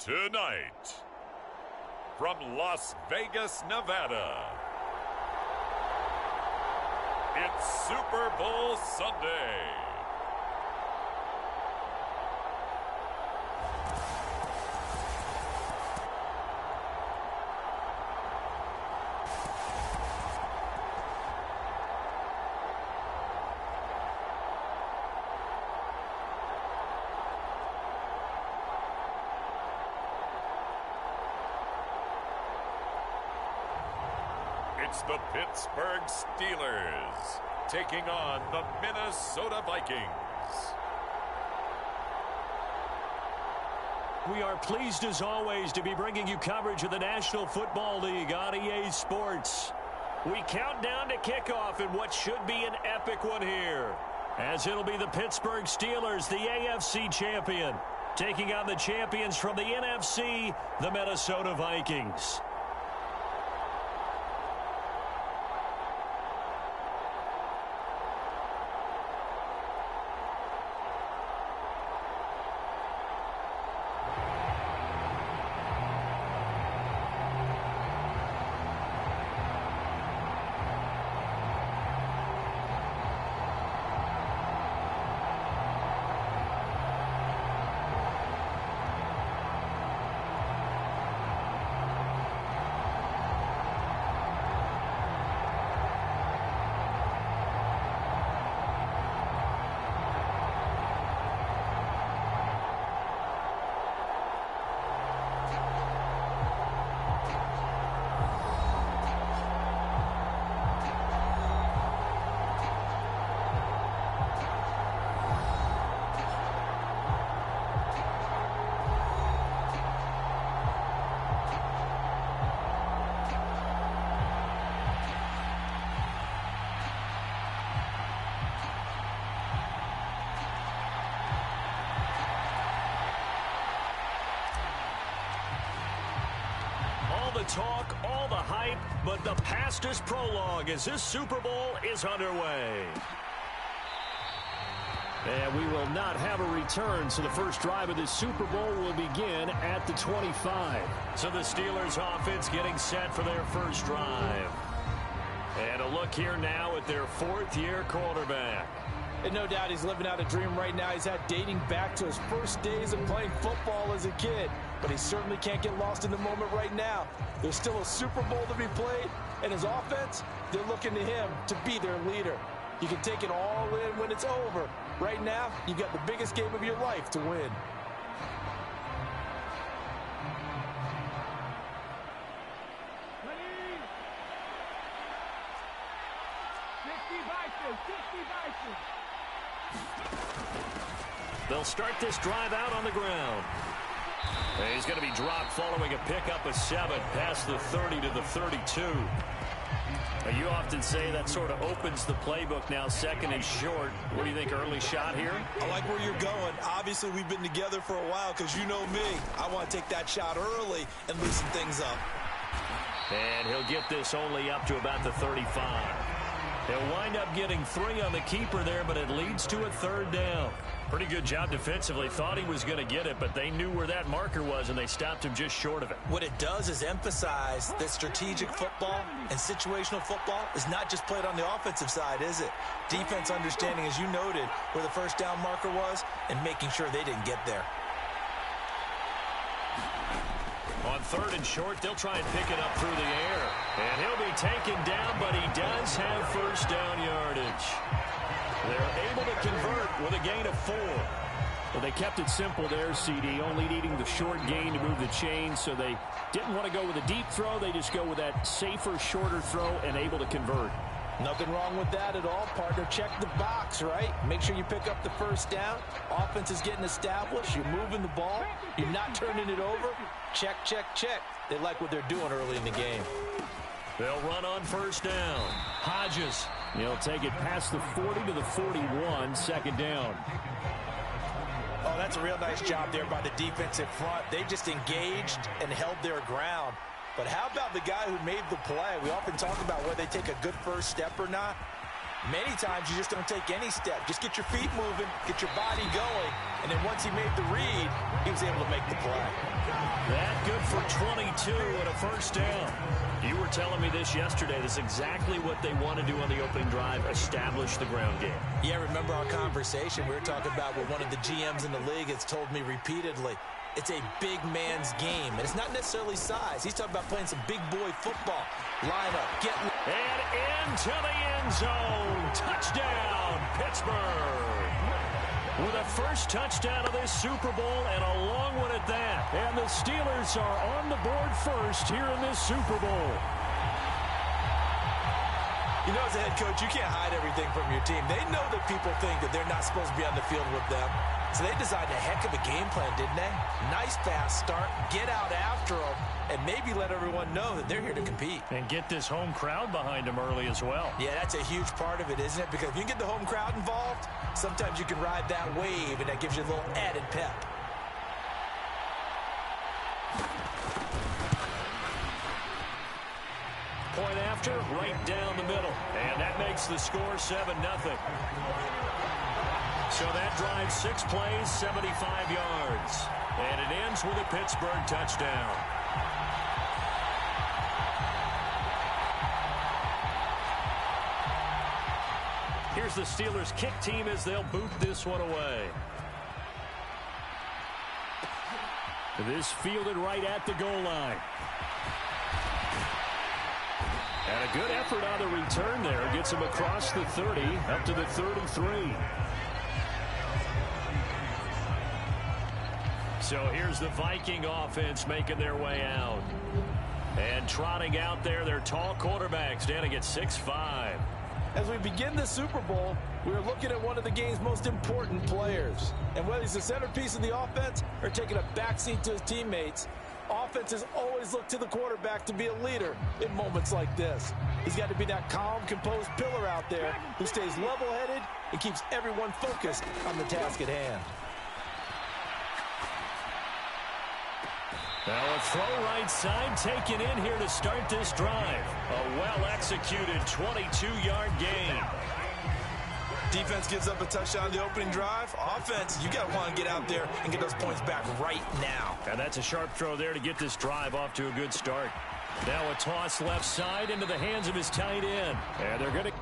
Tonight, from Las Vegas, Nevada, it's Super Bowl Sunday. It's the Pittsburgh Steelers taking on the Minnesota Vikings. We are pleased as always to be bringing you coverage of the National Football League on EA Sports. We count down to kickoff in what should be an epic one here, as it'll be the Pittsburgh Steelers, the AFC champion, taking on the champions from the NFC, the Minnesota Vikings. Talk, all the hype, but the past is prologue as this Super Bowl is underway. And we will not have a return, so the first drive of this Super Bowl will begin at the 25. So the Steelers offense getting set for their first drive. And a look here now at their fourth-year quarterback. And no doubt he's living out a dream right now. He's had dating back to his first days of playing football as a kid. But he certainly can't get lost in the moment right now. There's still a Super Bowl to be played, and his offense, they're looking to him to be their leader. You can take it all in when it's over. Right now, you've got the biggest game of your life to win. They'll start this drive out on the ground. He's going to be dropped following a pickup of 7 past the 30 to the 32. You often say that sort of opens the playbook now, second and short. What do you think, early shot here? I like where you're going. Obviously, we've been together for a while because you know me. I want to take that shot early and loosen things up. And he'll get this only up to about the 35. He'll wind up getting 3 on the keeper there, but it leads to a third down. Pretty good job defensively. Thought he was going to get it, but they knew where that marker was, and they stopped him just short of it. What it does is emphasize that strategic football and situational football is not just played on the offensive side, is it? Defense understanding, as you noted, where the first down marker was and making sure they didn't get there. On third and short, they'll try and pick it up through the air. And he'll be taken down, but he does have first down yardage. They're able to convert with a gain of 4. Well, they kept it simple there, CD, only needing the short gain to move the chains, so they didn't want to go with a deep throw. They just go with that safer, shorter throw and able to convert. Nothing wrong with that at all, partner. Check the box, right? Make sure you pick up the first down. Offense is getting established. You're moving the ball. You're not turning it over. Check, check, check. They like what they're doing early in the game. They'll run on first down. Hodges, he'll take it past the 40 to the 41, second down. Oh, that's a real nice job there by the defensive front. They just engaged and held their ground. But how about the guy who made the play? We often talk about whether they take a good first step or not. Many times you just don't take any step. Just get your feet moving, get your body going, and then once he made the read, he was able to make the play. That good for 22 and a first down. You were telling me this yesterday. This is exactly what they want to do on the opening drive, establish the ground game. Yeah, remember our conversation? We were talking about what one of the GMs in the league has told me repeatedly. It's a big man's game, and it's not necessarily size. He's talking about playing some big boy football. Line up, get... And into the end zone. Touchdown, Pittsburgh. With a first touchdown of this Super Bowl and a long one at that. And the Steelers are on the board first here in this Super Bowl. You know, as a head coach, you can't hide everything from your team. They know that people think that they're not supposed to be on the field with them. So they designed a heck of a game plan, didn't they? Nice fast start, get out after them, and maybe let everyone know that they're here to compete. And get this home crowd behind them early as well. Yeah, that's a huge part of it, isn't it? Because if you can get the home crowd involved, sometimes you can ride that wave, and that gives you a little added pep. Point after, right down the middle. And that makes the score 7-0. So that drives 6 plays, 75 yards. And it ends with a Pittsburgh touchdown. Here's the Steelers' kick team as they'll boot this one away. This fielded right at the goal line. And a good effort on the return there. Gets him across the 30, up to the 33. So here's the Viking offense making their way out. And trotting out there, their tall quarterback standing at 6'5". As we begin the Super Bowl, we're looking at one of the game's most important players. And whether he's the centerpiece of the offense or taking a backseat to his teammates, offenses always look to the quarterback to be a leader in moments like this. He's got to be that calm, composed pillar out there who stays level-headed and keeps everyone focused on the task at hand. Now a throw right side taken in here to start this drive. A well-executed 22-yard gain. Defense gives up a touchdown on the opening drive. Offense, you got to want to get out there and get those points back right now. And that's a sharp throw there to get this drive off to a good start. Now a toss left side into the hands of his tight end. And they're going to...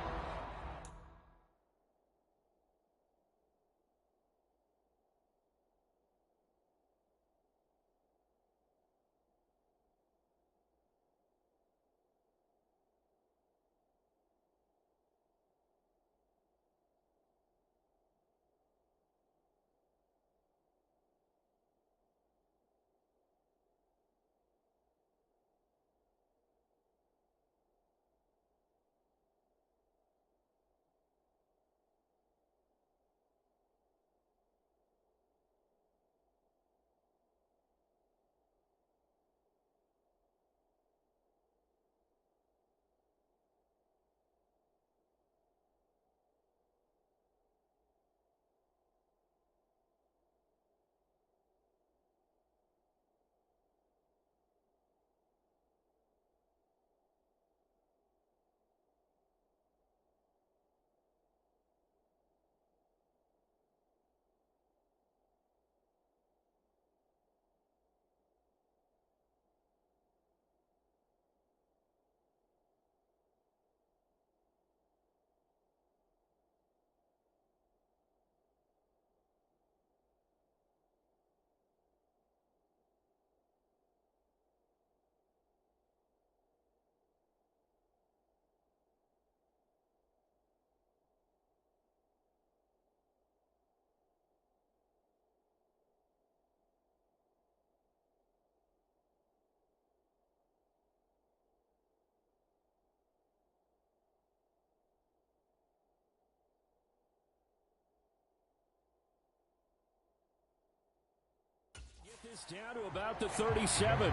down to about the 37.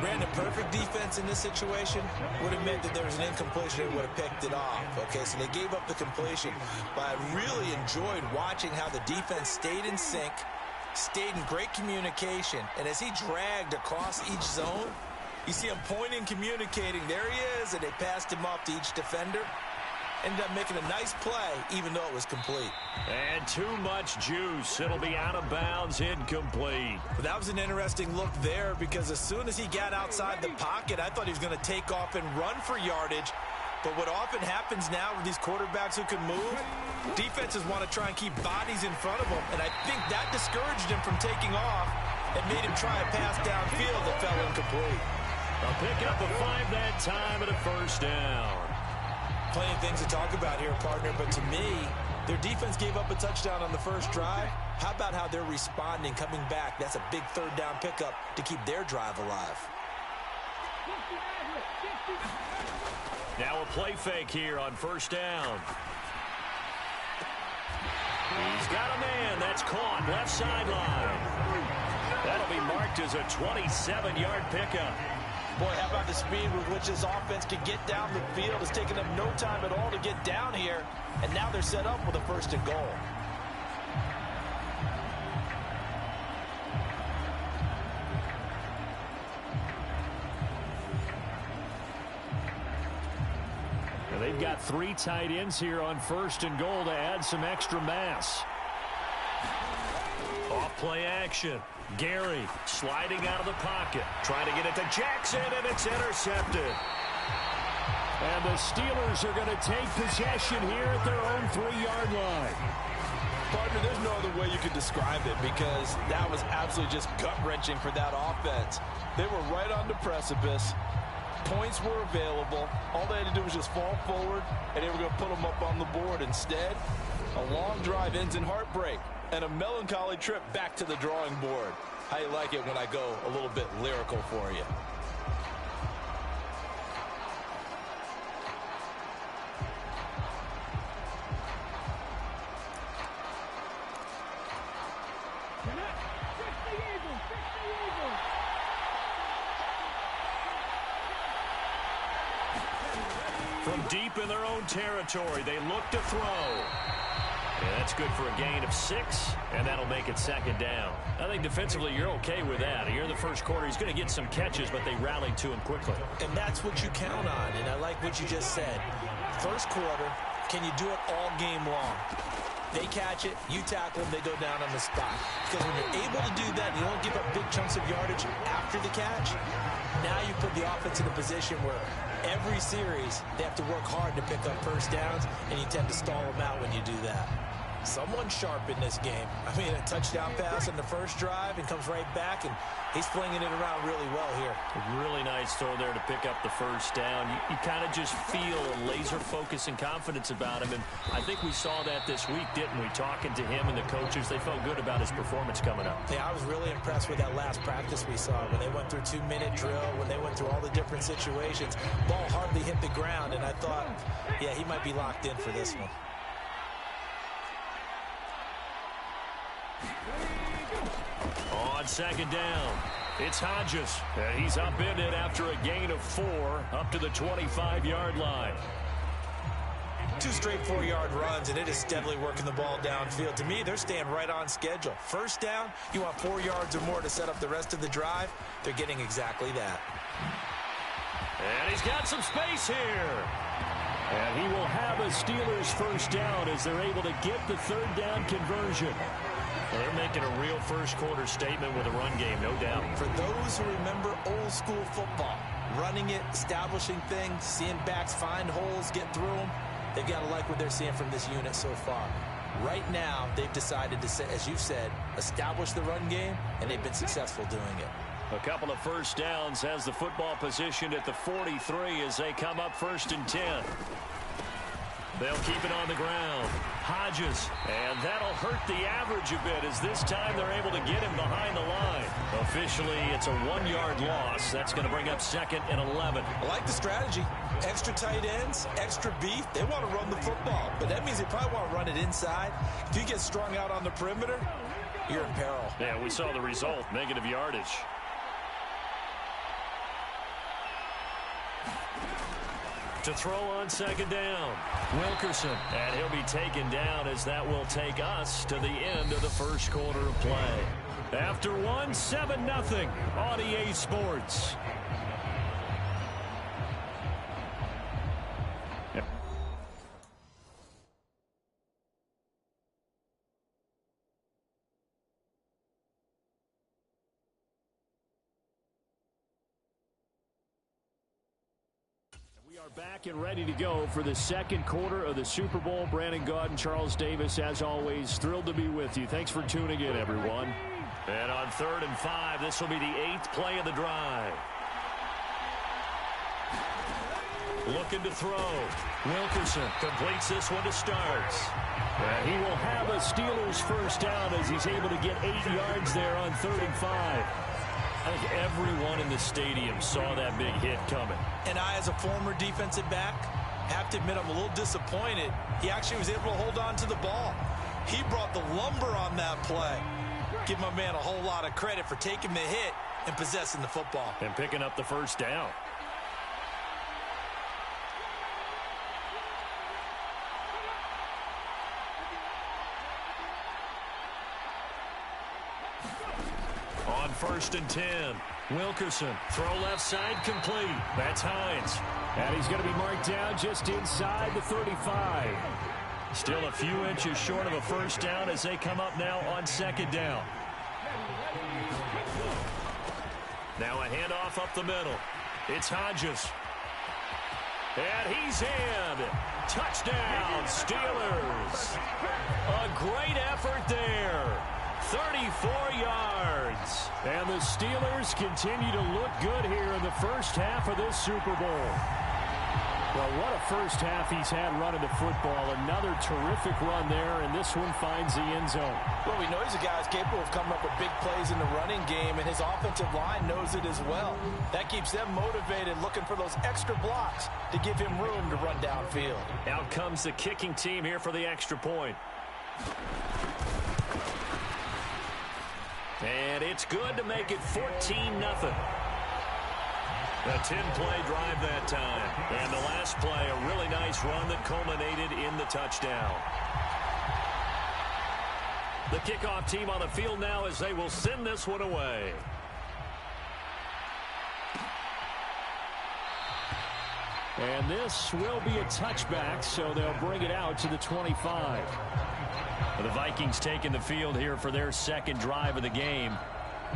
Brandon, perfect defense in this situation would have meant that there was an incompletion and would have picked it off. Okay, so they gave up the completion. But I really enjoyed watching how the defense stayed in sync, stayed in great communication. And as he dragged across each zone, you see him pointing, communicating. There he is, and they passed him off to each defender. ended up making a nice play, even though it was complete. And too much juice. It'll be out of bounds, incomplete. But that was an interesting look there because as soon as he got outside the pocket, I thought he was going to take off and run for yardage. But what often happens now with these quarterbacks who can move, defenses want to try and keep bodies in front of them, and I think that discouraged him from taking off and made him try a pass downfield that fell incomplete. A pickup of 5 that time and a first down. Plenty of things to talk about here, partner, but to me, their defense gave up a touchdown on the first drive. How about how they're responding, coming back? That's a big third down pickup to keep their drive alive. Now a play fake here on first down. He's got a man. That's caught left sideline. That'll be marked as a 27-yard pickup. Boy, how about the speed with which this offense can get down the field? It's taken them no time at all to get down here, and now they're set up with a first and goal. They've got 3 tight ends here on first and goal to add some extra mass. Off play action. Gary sliding out of the pocket. Trying to get it to Jackson, and it's intercepted. And the Steelers are going to take possession here at their own 3-yard line. Partner, there's no other way you could describe it because that was absolutely just gut-wrenching for that offense. They were right on the precipice. Points were available. All they had to do was just fall forward, and they were going to put them up on the board. Instead, a long drive ends in heartbreak and a melancholy trip back to the drawing board. How you like it when I go a little bit lyrical for you? From deep in their own territory, they look to throw. And that's good for a gain of 6, and that'll make it second down. I think defensively you're okay with that. Here in the first quarter, he's going to get some catches, but they rallied to him quickly. And that's what you count on, and I like what you just said. First quarter, can you do it all game long? They catch it, you tackle them, they go down on the spot. Because when you're able to do that, you don't give up big chunks of yardage after the catch. Now you put the offense in a position where every series they have to work hard to pick up first downs, and you tend to stall them out when you do that. Someone sharp in this game. I mean, a touchdown pass in the first drive and comes right back, and he's flinging it around really well here. A really nice throw there to pick up the first down. You kind of just feel a laser focus and confidence about him, and I think we saw that this week, didn't we? Talking to him and the coaches, they felt good about his performance coming up. Yeah, I was really impressed with that last practice we saw when they went through 2-minute drill, when they went through all the different situations. Ball hardly hit the ground, and I thought, yeah, he might be locked in for this one. On second down, it's Hodges, and he's upended after a gain of 4 up to the 25-yard line. 2 straight 4-yard runs, and it is steadily working the ball downfield. To me, they're staying right on schedule. First down, you want 4 yards or more to set up the rest of the drive. They're getting exactly that. And he's got some space here. And he will have a Steelers first down as they're able to get the third down conversion. Well, they're making a real first quarter statement with a run game, no doubt. For those who remember old school football, running it, establishing things, seeing backs find holes, get through them, they've got to like what they're seeing from this unit so far. Right now, they've decided to, as you said, establish the run game, and they've been successful doing it. A couple of first downs has the football positioned at the 43 as they come up 1st and 10. They'll keep it on the ground. Hodges, and that'll hurt the average a bit as this time they're able to get him behind the line. Officially, it's a 1-yard loss. That's going to bring up 2nd and 11. I like the strategy. Extra tight ends, extra beef. They want to run the football, but that means they probably want to run it inside. If you get strung out on the perimeter, you're in peril. Yeah, we saw the result, negative yardage. To throw on second down, Wilkerson, and he'll be taken down as that will take us to the end of the first quarter of play. After 7-0 on EA Sports. Back and ready to go for the second quarter of the Super Bowl. Brandon Gaud and Charles Davis, as always, thrilled to be with you. Thanks for tuning in, everyone. And on 3rd and 5, this will be the 8th play of the drive. Looking to throw. Wilkerson completes this one to start. And he will have a Steelers first down as he's able to get 8 yards there on 3rd and 5. I think everyone in the stadium saw that big hit coming. And I, as a former defensive back, have to admit I'm a little disappointed. He actually was able to hold on to the ball. He brought the lumber on that play. Give my man a whole lot of credit for taking the hit and possessing the football. And picking up the first down. On 1st and 10, Wilkerson, throw left side, complete. That's Hines. And he's going to be marked down just inside the 35. Still a few inches short of a first down as they come up now on 2nd down. Now a handoff up the middle. It's Hodges. And he's in. Touchdown, Steelers. A great effort there. 34 yards. And the Steelers continue to look good here in the first half of this Super Bowl. Well, what a first half he's had running the football. Another terrific run there, and this one finds the end zone. Well, we know he's a guy who's capable of coming up with big plays in the running game, and his offensive line knows it as well. That keeps them motivated, looking for those extra blocks to give him room to run downfield. Out comes the kicking team here for the extra point. And it's good to make it 14-0. A 10-play drive that time. And the last play, a really nice run that culminated in the touchdown. The kickoff team on the field now as they will send this one away. And this will be a touchback, so they'll bring it out to the 25. The Vikings taking the field here for their second drive of the game.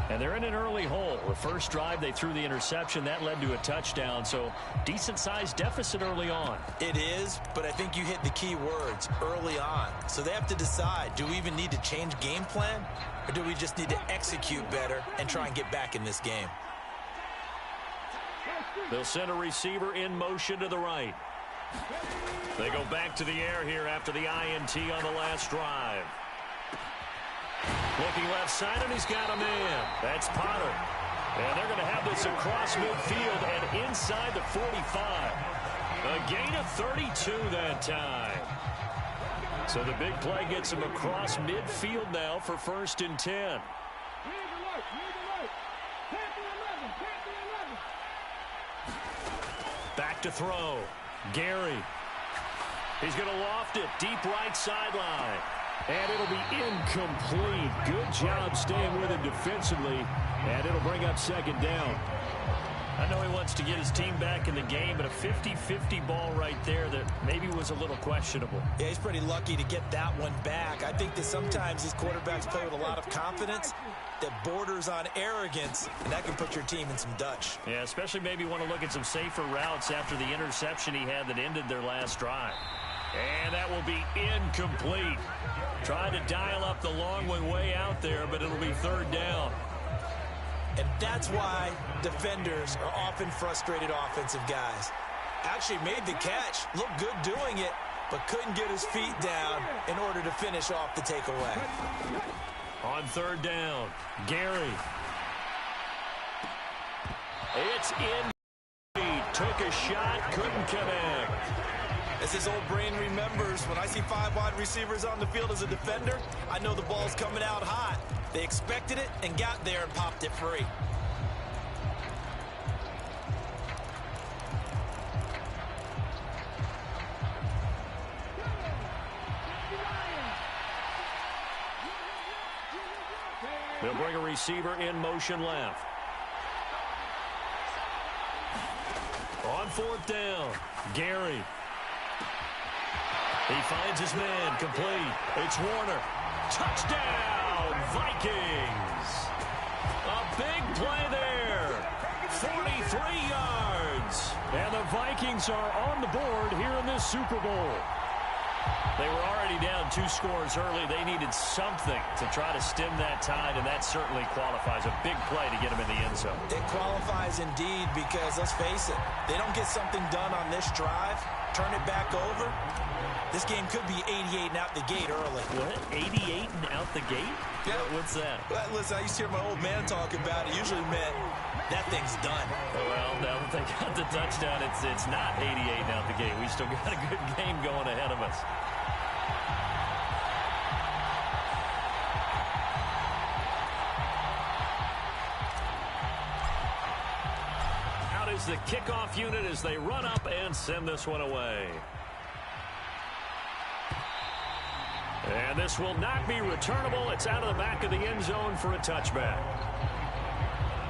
And they're in an early hole. The first drive, they threw the interception. That led to a touchdown, so decent-sized deficit early on. It is, but I think you hit the key words, early on. So they have to decide, do we even need to change game plan, or do we just need to execute better and try and get back in this game? They'll send a receiver in motion to the right. They go back to the air here after the INT on the last drive. Looking left side, and he's got a man. That's Potter. And they're going to have this across midfield and inside the 45. A gain of 32 that time. So the big play gets him across midfield now for 1st and 10. Back to throw. Gary. He's going to loft it deep right sideline. And it'll be incomplete. Good job staying with him defensively. And it'll bring up 2nd down. I know he wants to get his team back in the game, but a 50-50 ball right there that maybe was a little questionable. Yeah, he's pretty lucky to get that one back. I think that sometimes these quarterbacks play with a lot of confidence that borders on arrogance, and that can put your team in some Dutch. Yeah, especially maybe want to look at some safer routes after the interception he had that ended their last drive. And that will be incomplete. Trying to dial up the long one way out there, but it'll be 3rd down. And that's why defenders are often frustrated offensive guys. Actually made the catch, looked good doing it, but couldn't get his feet down in order to finish off the takeaway. On 3rd down, Gary. It's in. He took a shot, couldn't connect. As his old brain remembers, when I see 5 wide receivers on the field as a defender, I know the ball's coming out hot. They expected it and got there and popped it free. They'll bring a receiver in motion left. On 4th down, Gary. He finds his man, complete. It's Warner. Touchdown, Vikings. A big play there. 43 yards. And the Vikings are on the board here in this Super Bowl. They were already down 2 scores early. They needed something to try to stem that tide, and that certainly qualifies. A big play to get them in the end zone. It qualifies indeed because, let's face it, they don't get something done on this drive, turn it back over, this game could be 88 and out the gate early. What? 88 and out the gate? Yeah. What's that? Well, listen, I used to hear my old man talk about it. Usually meant that thing's done. Well, now that they got the touchdown, it's not 88 and out the gate. We still got a good game going ahead of us. Out is the kickoff unit as they run up and send this one away. And this will not be returnable. It's out of the back of the end zone for a touchback.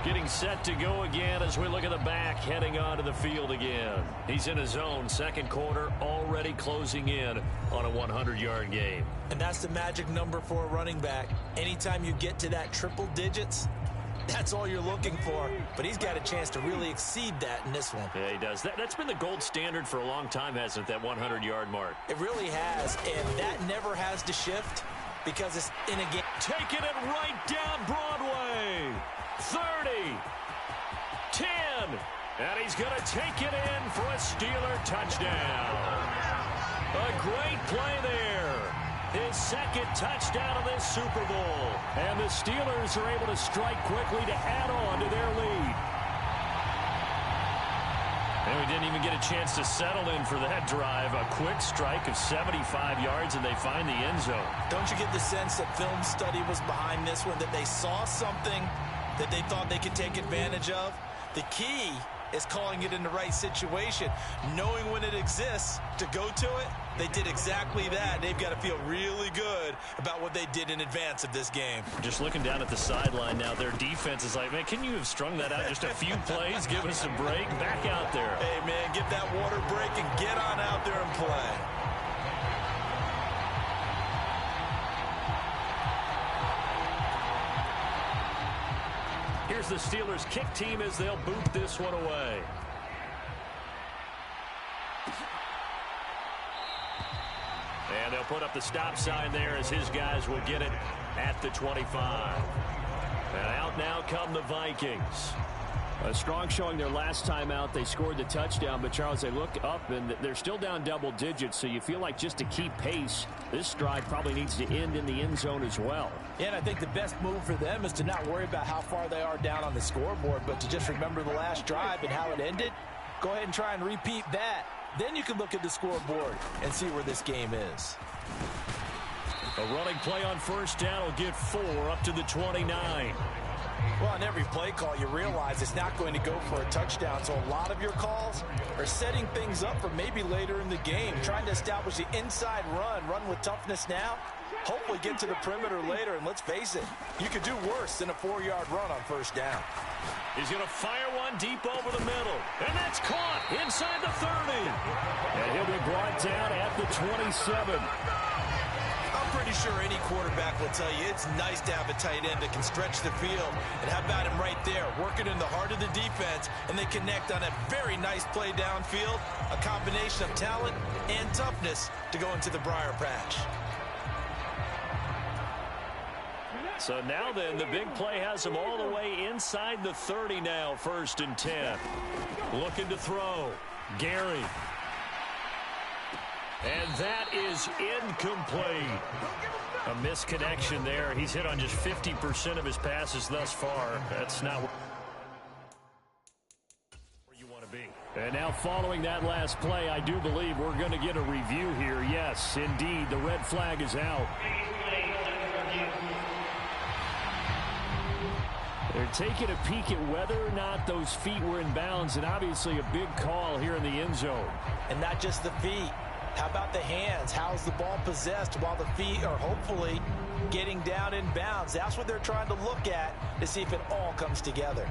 Getting set to go again as we look at the back, heading onto the field again. He's in his zone, second quarter, already closing in on a 100-yard game. And that's the magic number for a running back. Anytime you get to that triple digits, that's all you're looking for. But he's got a chance to really exceed that in this one. Yeah, he does. That's been the gold standard for a long time, hasn't it, that 100-yard mark? It really has, and that never has to shift because it's in a game. Taking it right down Broadway. 30, 10, and he's going to take it in for a Steeler touchdown. A great play there. His second touchdown of this Super Bowl. And the Steelers are able to strike quickly to add on to their lead. And we didn't even get a chance to settle in for that drive. A quick strike of 75 yards, and they find the end zone. Don't you get the sense that film study was behind this one, that they saw something that they thought they could take advantage of? The key is calling it in the right situation, knowing when it exists to go to it. They did exactly that. They've got to feel really good about what they did in advance of this game. Just looking down at the sideline now, their defense is like, man, can you have strung that out just a few plays? Give us a break. Back out there. Hey, man, give that water break and get on out there and play. Here's the Steelers' kick team as they'll boot this one away. And they'll put up the stop sign there as his guys will get it at the 25. And out now come the Vikings. A strong showing their last time out. They scored the touchdown, but Charles, they look up and they're still down double digits, so you feel like just to keep pace, this drive probably needs to end in the end zone as well. Yeah, and I think the best move for them is to not worry about how far they are down on the scoreboard, but to just remember the last drive and how it ended. Go ahead and try and repeat that. Then you can look at the scoreboard and see where this game is. A running play on first down will get 4 up to the 29. Well, on every play call, you realize it's not going to go for a touchdown. So a lot of your calls are setting things up for maybe later in the game, trying to establish the inside run with toughness now, hopefully get to the perimeter later. And let's face it, you could do worse than a 4-yard run on first down. He's going to fire one deep over the middle. And that's caught inside the 30. And he'll be brought down at the 27. I'm pretty sure any quarterback will tell you it's nice to have a tight end that can stretch the field. And how about him right there, working in the heart of the defense, and they connect on a very nice play downfield, a combination of talent and toughness to go into the briar patch. So now then, the big play has him all the way inside the 30 now, 1st and 10. Looking to throw. Gary. And that is incomplete. A misconnection there. He's hit on just 50% of his passes thus far. That's not where you want to be. And now following that last play, I do believe we're going to get a review here. Yes, indeed, the red flag is out. They're taking a peek at whether or not those feet were in bounds, and obviously a big call here in the end zone. And not just the feet. How about the hands? How's the ball possessed while the feet are hopefully getting down in bounds? That's what they're trying to look at to see if it all comes together.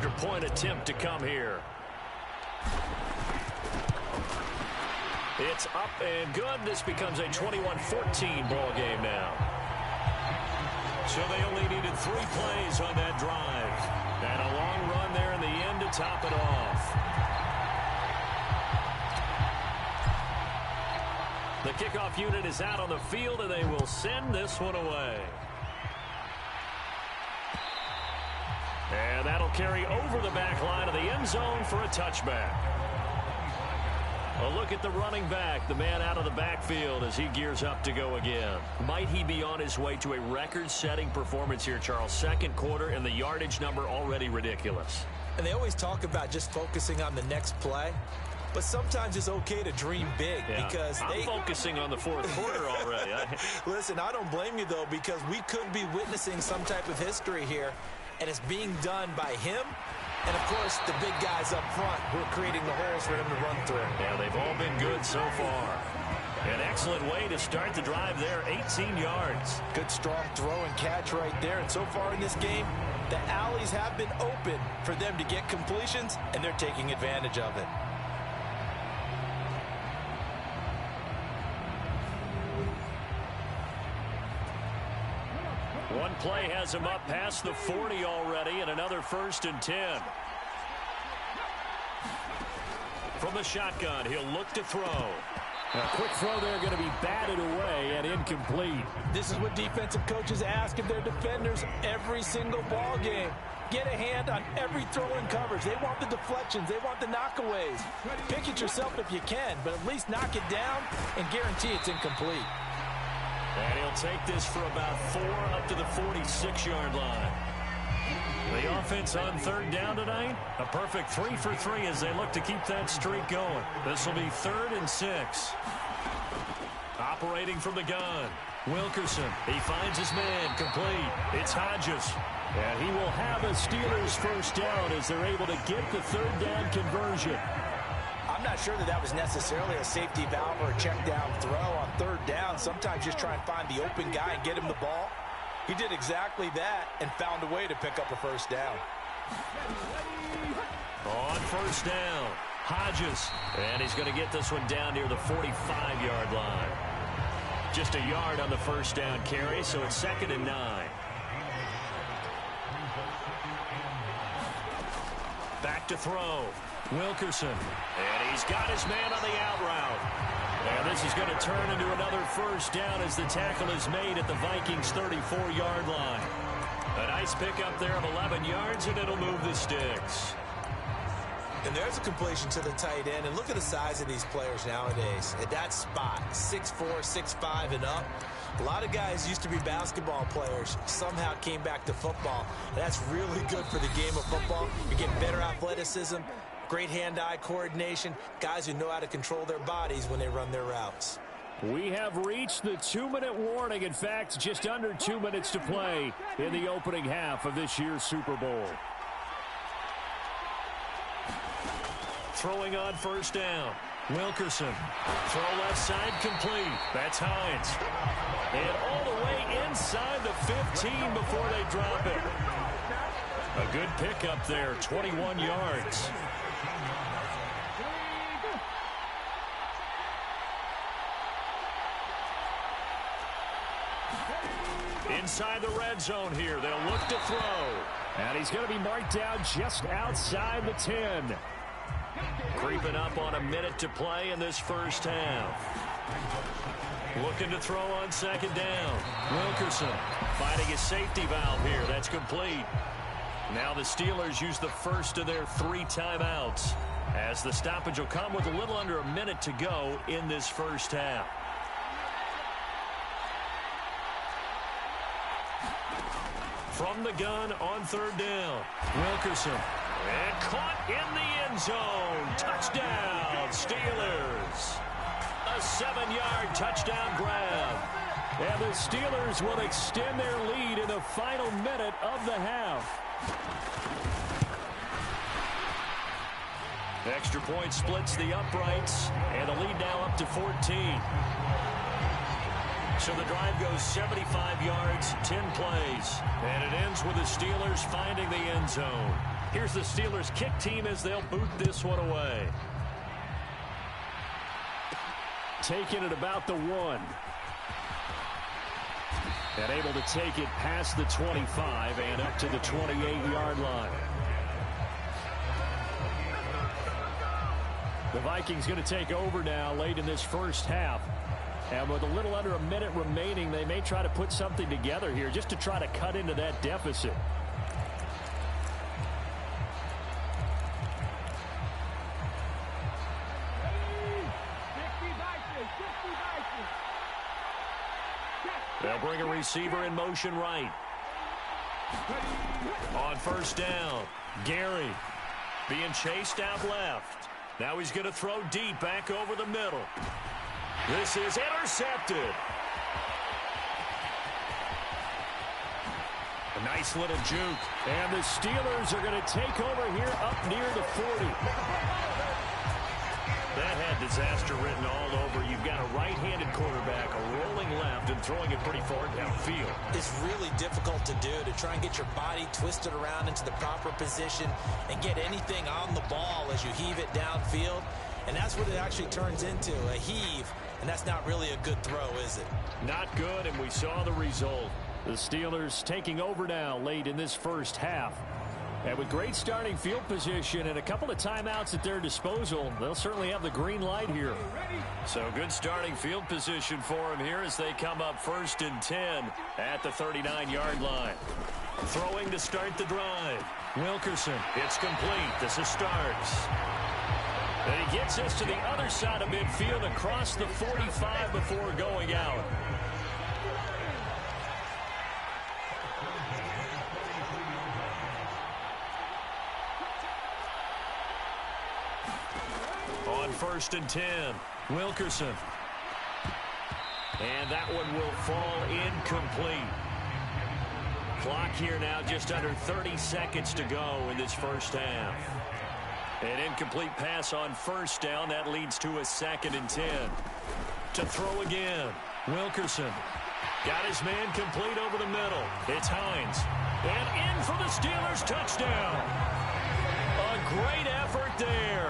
extra point attempt to come here. It's up and good. This becomes a 21-14 ball game now. So they only needed 3 plays on that drive. And a long run there in the end to top it off. The kickoff unit is out on the field, and they will send this one away. And that'll carry over the back line of the end zone for a touchback. A look at the running back, the man out of the backfield as he gears up to go again. Might he be on his way to a record-setting performance here, Charles? Second quarter, and the yardage number already ridiculous. And they always talk about just focusing on the next play. But sometimes it's okay to dream big because I'm focusing on the fourth quarter already. Listen, I don't blame you, though, because we could be witnessing some type of history here, and it's being done by him and, of course, the big guys up front who are creating the holes for him to run through. Yeah, they've all been good so far. An excellent way to start the drive there, 18 yards. Good, strong throw and catch right there. And so far in this game, the alleys have been open for them to get completions, and they're taking advantage of it. One play has him up past the 40 already, and another 1st and 10. From the shotgun, he'll look to throw. A quick throw there going to be batted away and incomplete. This is what defensive coaches ask of their defenders every single ball game. Get a hand on every throw in coverage. They want the deflections. They want the knockaways. Pick it yourself if you can, but at least knock it down and guarantee it's incomplete. And he'll take this for about 4 up to the 46-yard line. The offense on 3rd down tonight, a perfect 3 for 3 as they look to keep that streak going. This will be 3rd and 6. Operating from the gun, Wilkerson. He finds his man, complete. It's Hodges. And he will have a Steelers first down as they're able to get the 3rd down conversion. I'm not sure that was necessarily a safety valve or a check down throw on 3rd down. Sometimes just try and find the open guy and get him the ball. He did exactly that and found a way to pick up a first down. On 1st down, Hodges. And he's going to get this one down near the 45-yard line. Just a yard on the 1st down carry, so it's 2nd and 9. Back to throw. Wilkerson. And he's got his man on the out route. And this is going to turn into another 1st down as the tackle is made at the Vikings' 34-yard line. A nice pickup there of 11 yards, and it'll move the sticks. And there's a completion to the tight end. And look at the size of these players nowadays. At that spot, 6'4", 6'5", and up. A lot of guys used to be basketball players, somehow came back to football. And that's really good for the game of football. You're getting better athleticism, great hand-eye coordination, guys who know how to control their bodies when they run their routes. We have reached the 2-minute warning. In fact, just under 2 minutes to play in the opening half of this year's Super Bowl. Throwing on 1st down. Wilkerson. Throw left side complete. That's Hines. And all the way inside the 15 before they drop it. A good pickup there, 21 yards. Inside the red zone here. They'll look to throw. And he's going to be marked down just outside the 10. Creeping up on a minute to play in this 1st half. Looking to throw on 2nd down. Wilkerson finding a safety valve here. That's complete. Now the Steelers use the first of their 3 timeouts as the stoppage will come with a little under a minute to go in this 1st half. From the gun on 3rd down. Wilkerson. And caught in the end zone. Touchdown, Steelers. A 7-yard touchdown grab. And the Steelers will extend their lead in the final minute of the half. Extra point splits the uprights, and the lead now up to 14. So the drive goes 75 yards, 10 plays. And it ends with the Steelers finding the end zone. Here's the Steelers kick team as they'll boot this one away. Taking it about the 1. And able to take it past the 25 and up to the 28-yard line. The Vikings going to take over now late in this first half. And with a little under a minute remaining, they may try to put something together here just to try to cut into that deficit. They'll bring a receiver in motion right. On first down, Gary being chased out left. Now he's going to throw deep back over the middle. This is intercepted. A nice little juke. And the Steelers are going to take over here up near the 40. That had disaster written all over. You've got a right-handed quarterback, a rolling left, and throwing it pretty far downfield. It's really difficult to do, to try and get your body twisted around into the proper position and get anything on the ball as you heave it downfield. And that's what it actually turns into, a heave. And that's not really a good throw, is it? Not good, and we saw the result. The Steelers taking over now late in this first half. And with great starting field position and a couple of timeouts at their disposal, they'll certainly have the green light here. So good starting field position for them here as they come up 1st and 10 at the 39-yard line. Throwing to start the drive. Wilkerson, it's complete. This is Starks. And he gets us to the other side of midfield across the 45 before going out. On 1st and 10, Wilkerson. And that one will fall incomplete. Clock here now just under 30 seconds to go in this first half. An incomplete pass on first down. That leads to a 2nd and 10. To throw again. Wilkerson. Got his man complete over the middle. It's Hines. And in for the Steelers touchdown. A great effort there.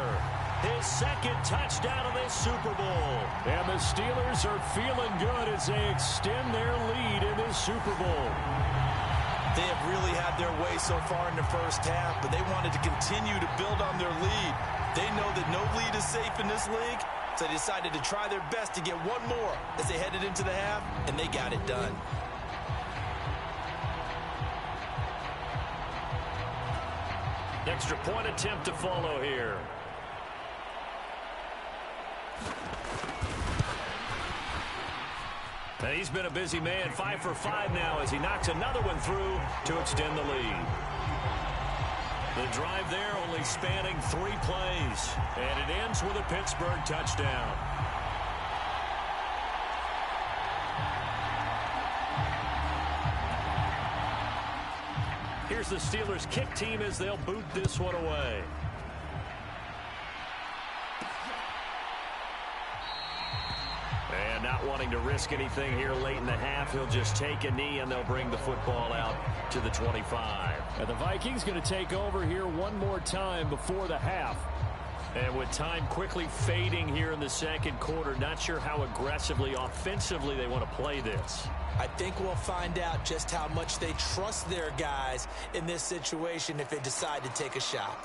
His 2nd touchdown of this Super Bowl. And the Steelers are feeling good as they extend their lead in this Super Bowl. They have really had their way so far in the first half, but they wanted to continue to build on their lead. They know that no lead is safe in this league, so they decided to try their best to get one more as they headed into the half, and they got it done. Extra point attempt to follow here. And he's been a busy man, 5 for 5 now as he knocks another one through to extend the lead. The drive there only spanning 3 plays, and it ends with a Pittsburgh touchdown. Here's the Steelers kick team as they'll boot this one away. And not wanting to risk anything here late in the half, he'll just take a knee and they'll bring the football out to the 25. And the Vikings going to take over here one more time before the half. And with time quickly fading here in the second quarter, not sure how aggressively, offensively they want to play this. I think we'll find out just how much they trust their guys in this situation if they decide to take a shot.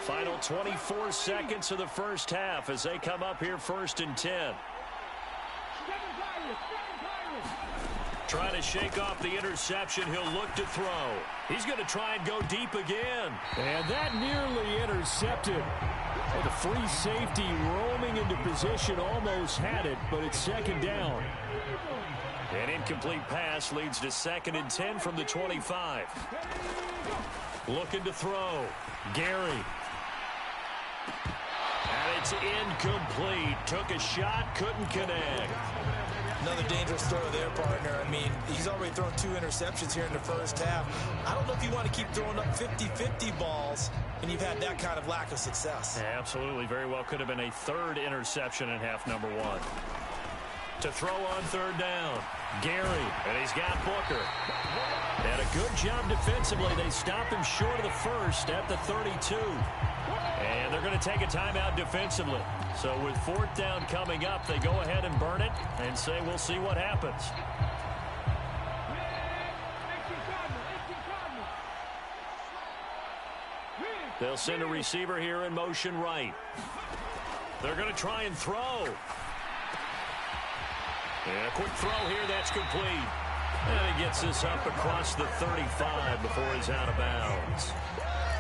Final 24 seconds of the first half as they come up here 1st and 10. Trying to shake off the interception. He'll look to throw. He's going to try and go deep again. And that nearly intercepted. Well, the free safety roaming into position almost had it, but it's 2nd down. An incomplete pass leads to 2nd and 10 from the 25. Looking to throw. Gary. And it's incomplete. Took a shot, couldn't connect. Another Another dangerous throw there, partner. I mean, he's already thrown 2 interceptions here in the first half. I don't know if you want to keep throwing up 50-50 balls when you've had that kind of lack of success. Yeah, absolutely. Very well could have been a 3rd interception in half number 1. To throw on 3rd down, Gary, and he's got Booker. And a good job defensively. They stop him short of the first at the 32. And they're going to take a timeout defensively. So with 4th down coming up, they go ahead and burn it and say we'll see what happens. They'll send a receiver here in motion right. They're going to try and throw. And a quick throw here, that's complete. And he gets this up across the 35 before he's out of bounds.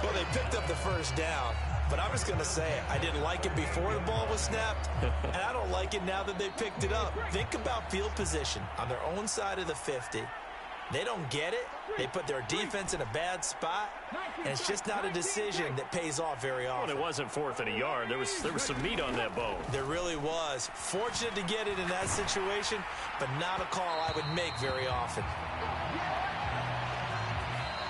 Well, they picked up the first down, but I'm just going to say it. I didn't like it before the ball was snapped, and I don't like it now that they picked it up. Think about field position on their own side of the 50. They don't get it. They put their defense in a bad spot, and it's just not a decision that pays off very often. Well, it wasn't 4th and a yard. There was some meat on that bone. There really was. Fortunate to get it in that situation, but not a call I would make very often.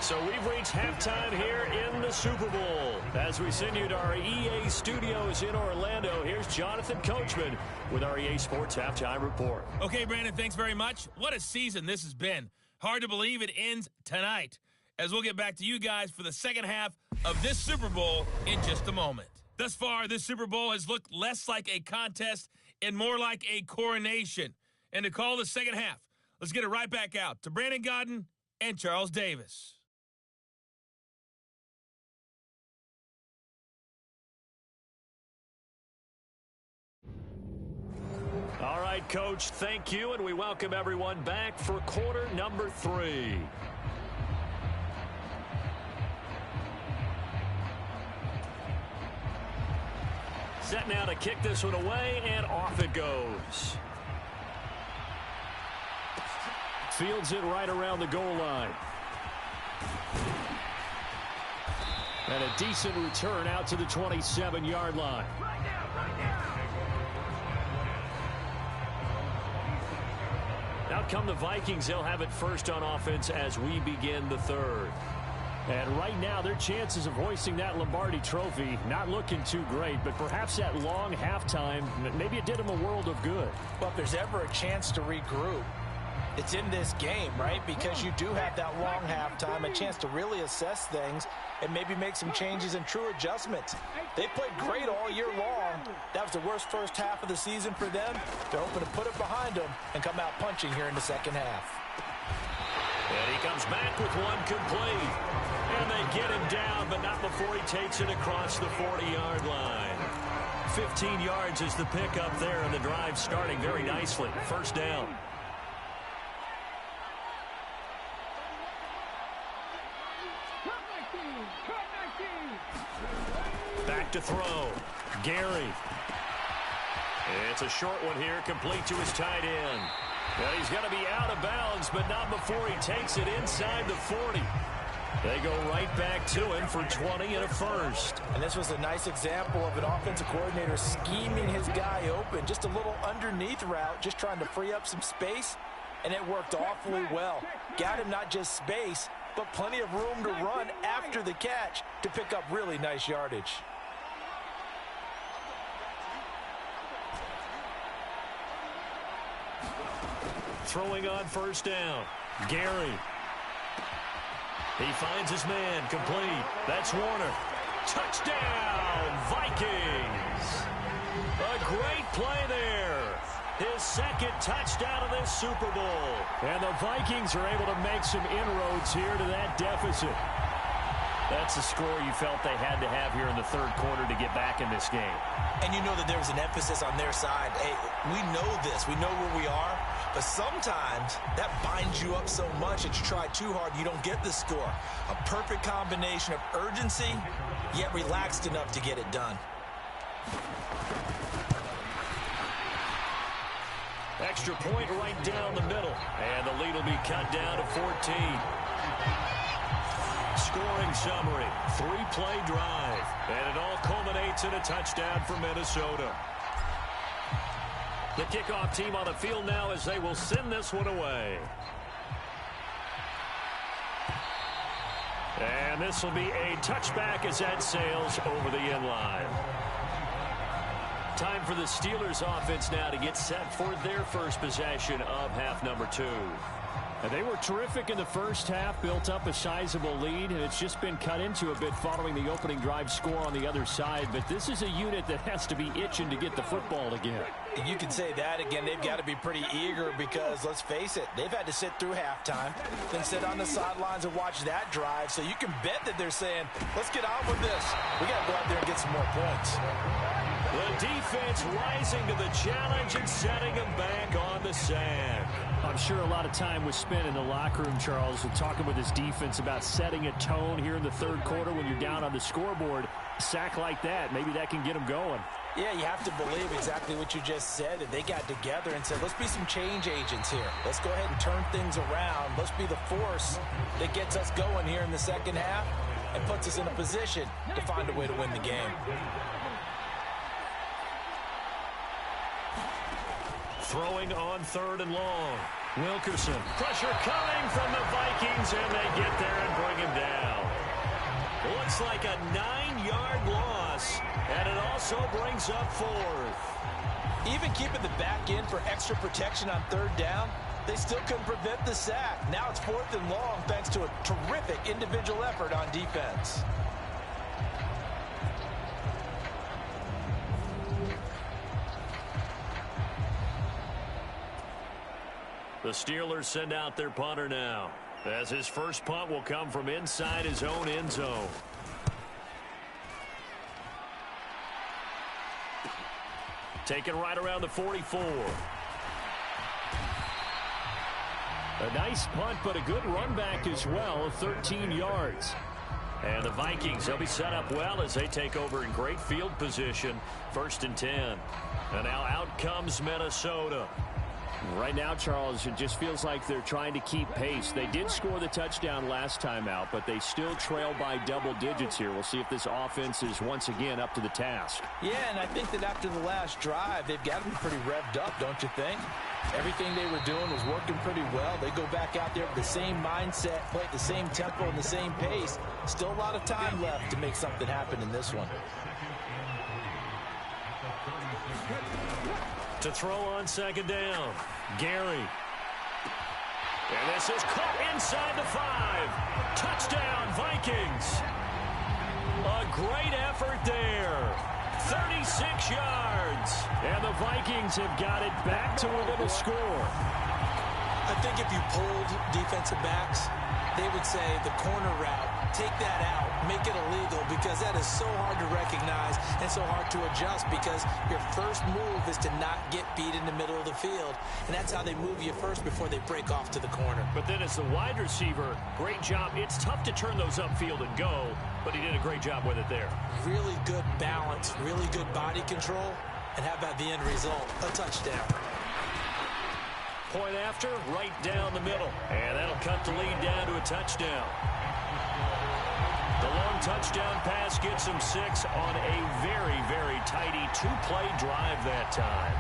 So we've reached halftime here in the Super Bowl. As we send you to our EA studios in Orlando, here's Jonathan Coachman with our EA Sports Halftime Report. Okay, Brandon, thanks very much. What a season this has been. Hard to believe it ends tonight, as we'll get back to you guys for the second half of this Super Bowl in just a moment. Thus far, this Super Bowl has looked less like a contest and more like a coronation. And to call the second half, let's get it right back out to Brandon Godden and Charles Davis. All right, Coach, thank you, and we welcome everyone back for quarter number 3. Set now to kick this one away, and off it goes. Fields it right around the goal line. And a decent return out to the 27-yard line. Out come the Vikings. They'll have it first on offense as we begin the 3rd. And right now, their chances of hoisting that Lombardi trophy not looking too great, but perhaps that long halftime, maybe it did them a world of good. Well, if there's ever a chance to regroup, it's in this game, right? Because you do have that long halftime, a chance to really assess things and maybe make some changes and true adjustments. They played great all year long. That was the worst first half of the season for them. They're hoping to put it behind them and come out punching here in the second half. And he comes back with one complete. And they get him down, but not before he takes it across the 40-yard line. 15 yards is the pickup there, and the drive starting very nicely. First down. Back to throw. Gary. It's a short one here, complete to his tight end. Well, he's going to be out of bounds, but not before he takes it inside the 40. They go right back to him for 20 and a first. And this was a nice example of an offensive coordinator scheming his guy open. Just a little underneath route, just trying to free up some space, and it worked awfully well. Got him not just space, but plenty of room to run after the catch to pick up really nice yardage. Throwing on first down. Gary. He finds his man, complete. That's Warner. Touchdown, Vikings! A great play there. His second touchdown of this Super Bowl. And the Vikings are able to make some inroads here to that deficit. That's the score you felt they had to have here in the 3rd quarter to get back in this game. And you know that there's an emphasis on their side. Hey, we know this. We know where we are. But sometimes that binds you up so much that you try too hard, you don't get the score. A perfect combination of urgency, yet relaxed enough to get it done. Extra point right down the middle. And the lead will be cut down to 14. Scoring summary, 3-play drive. And it all culminates in a touchdown for Minnesota. The kickoff team on the field now as they will send this one away. And this will be a touchback as that sails over the end line. Time for the Steelers offense now to get set for their first possession of half number 2. And they were terrific in the first half, built up a sizable lead, and it's just been cut into a bit following the opening drive score on the other side. But this is a unit that has to be itching to get the football again. You can say that again. They've got to be pretty eager because, let's face it, they've had to sit through halftime, then sit on the sidelines and watch that drive. So you can bet that they're saying, let's get on with this. We got to go out there and get some more points. The defense rising to the challenge and setting them back on the sand. I'm sure a lot of time was spent in the locker room, Charles, and talking with his defense about setting a tone here in the third quarter when you're down on the scoreboard. A sack like that, maybe that can get them going. Yeah, you have to believe exactly what you just said, that they got together and said, let's be some change agents here. Let's go ahead and turn things around. Let's be the force that gets us going here in the second half and puts us in a position to find a way to win the game. Throwing on 3rd and long. Wilkerson. Pressure coming from the Vikings, and they get there and bring him down. Looks like a 9-yard loss, and it also brings up 4th. Even keeping the back end for extra protection on 3rd down, they still couldn't prevent the sack. Now it's 4th and long thanks to a terrific individual effort on defense. The Steelers send out their punter now, as his first punt will come from inside his own end zone. Taken right around the 44. A nice punt, but a good run back as well, 13 yards. And the Vikings, they'll be set up well as they take over in great field position. 1st and 10. And now out comes Minnesota. Right now, Charles, it just feels like they're trying to keep pace. They did score the touchdown last time out, but they still trail by double digits here. We'll see if this offense is once again up to the task. Yeah, and I think that after the last drive, they've got to be pretty revved up, don't you think? Everything they were doing was working pretty well. They go back out there with the same mindset, play at the same tempo and the same pace. Still a lot of time left to make something happen in this one. To throw on 2nd down, Gary. And this is caught inside the 5. Touchdown, Vikings. A great effort there. 36 yards. And the Vikings have got it back to within a score. I think if you polled defensive backs, they would say the corner route, take that out, make it illegal, because that is so hard to recognize and so hard to adjust, because your first move is to not get beat in the middle of the field, and that's how they move you first before they break off to the corner. But then as the wide receiver, great job. It's tough to turn those upfield and go, but he did a great job with it there. Really good balance, really good body control, and how about the end result? A touchdown. Point after, right down the middle. And that'll cut the lead down to a touchdown. The long touchdown pass gets him 6 on a very, very tidy 2-play drive that time.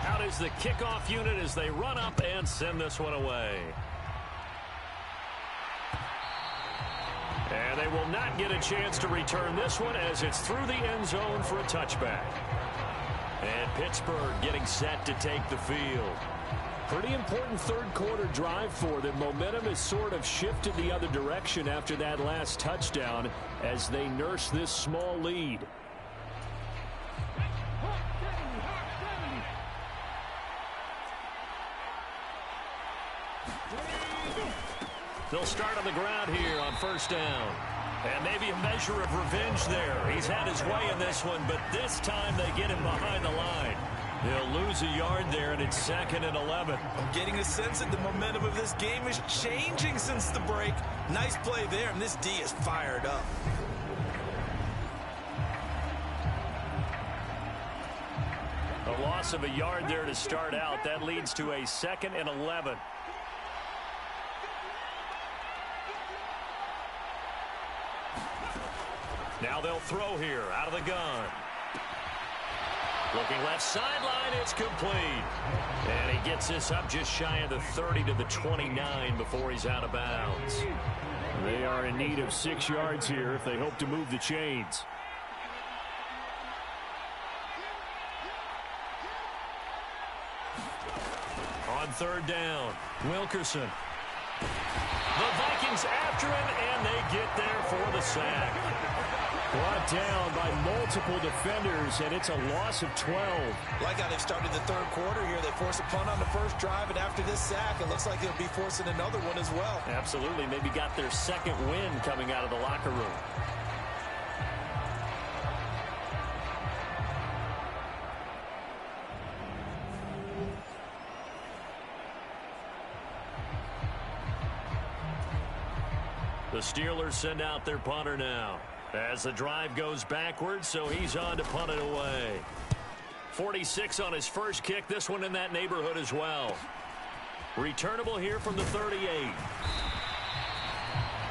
Out is the kickoff unit as they run up and send this one away. And they will not get a chance to return this one as it's through the end zone for a touchback. And Pittsburgh getting set to take the field. Pretty important third quarter drive for them. Momentum has sort of shifted the other direction after that last touchdown as they nurse this small lead. They'll start on the ground here on 1st down. And maybe a measure of revenge there. He's had his way in this one, but this time they get him behind the line. They'll lose a yard there, and it's 2nd and 11. I'm getting a sense that the momentum of this game is changing since the break. Nice play there, and this D is fired up. A loss of a yard there to start out. That leads to a 2nd and 11. Now they'll throw here out of the gun. Looking left sideline, it's complete. And he gets this up just shy of the 30 to the 29 before he's out of bounds. They are in need of 6 yards here if they hope to move the chains. On third down, Wilkerson. The Vikings after him, and they get there for the sack. Brought down by multiple defenders, and it's a loss of 12. Like how they've started the third quarter here. They force a punt on the first drive, and after this sack, it looks like they'll be forcing another one as well. Absolutely. Maybe got their second win coming out of the locker room. The Steelers send out their punter now as the drive goes backwards, so he's on to punt it away. 46 on his first kick, this one in that neighborhood as well. Returnable here from the 38.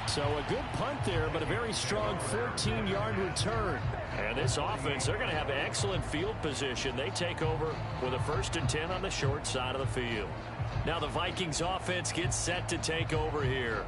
So a good punt there, but a very strong 14-yard return. And this offense, they're going to have excellent field position. They take over with a 1st and 10 on the short side of the field. Now the Vikings offense gets set to take over here.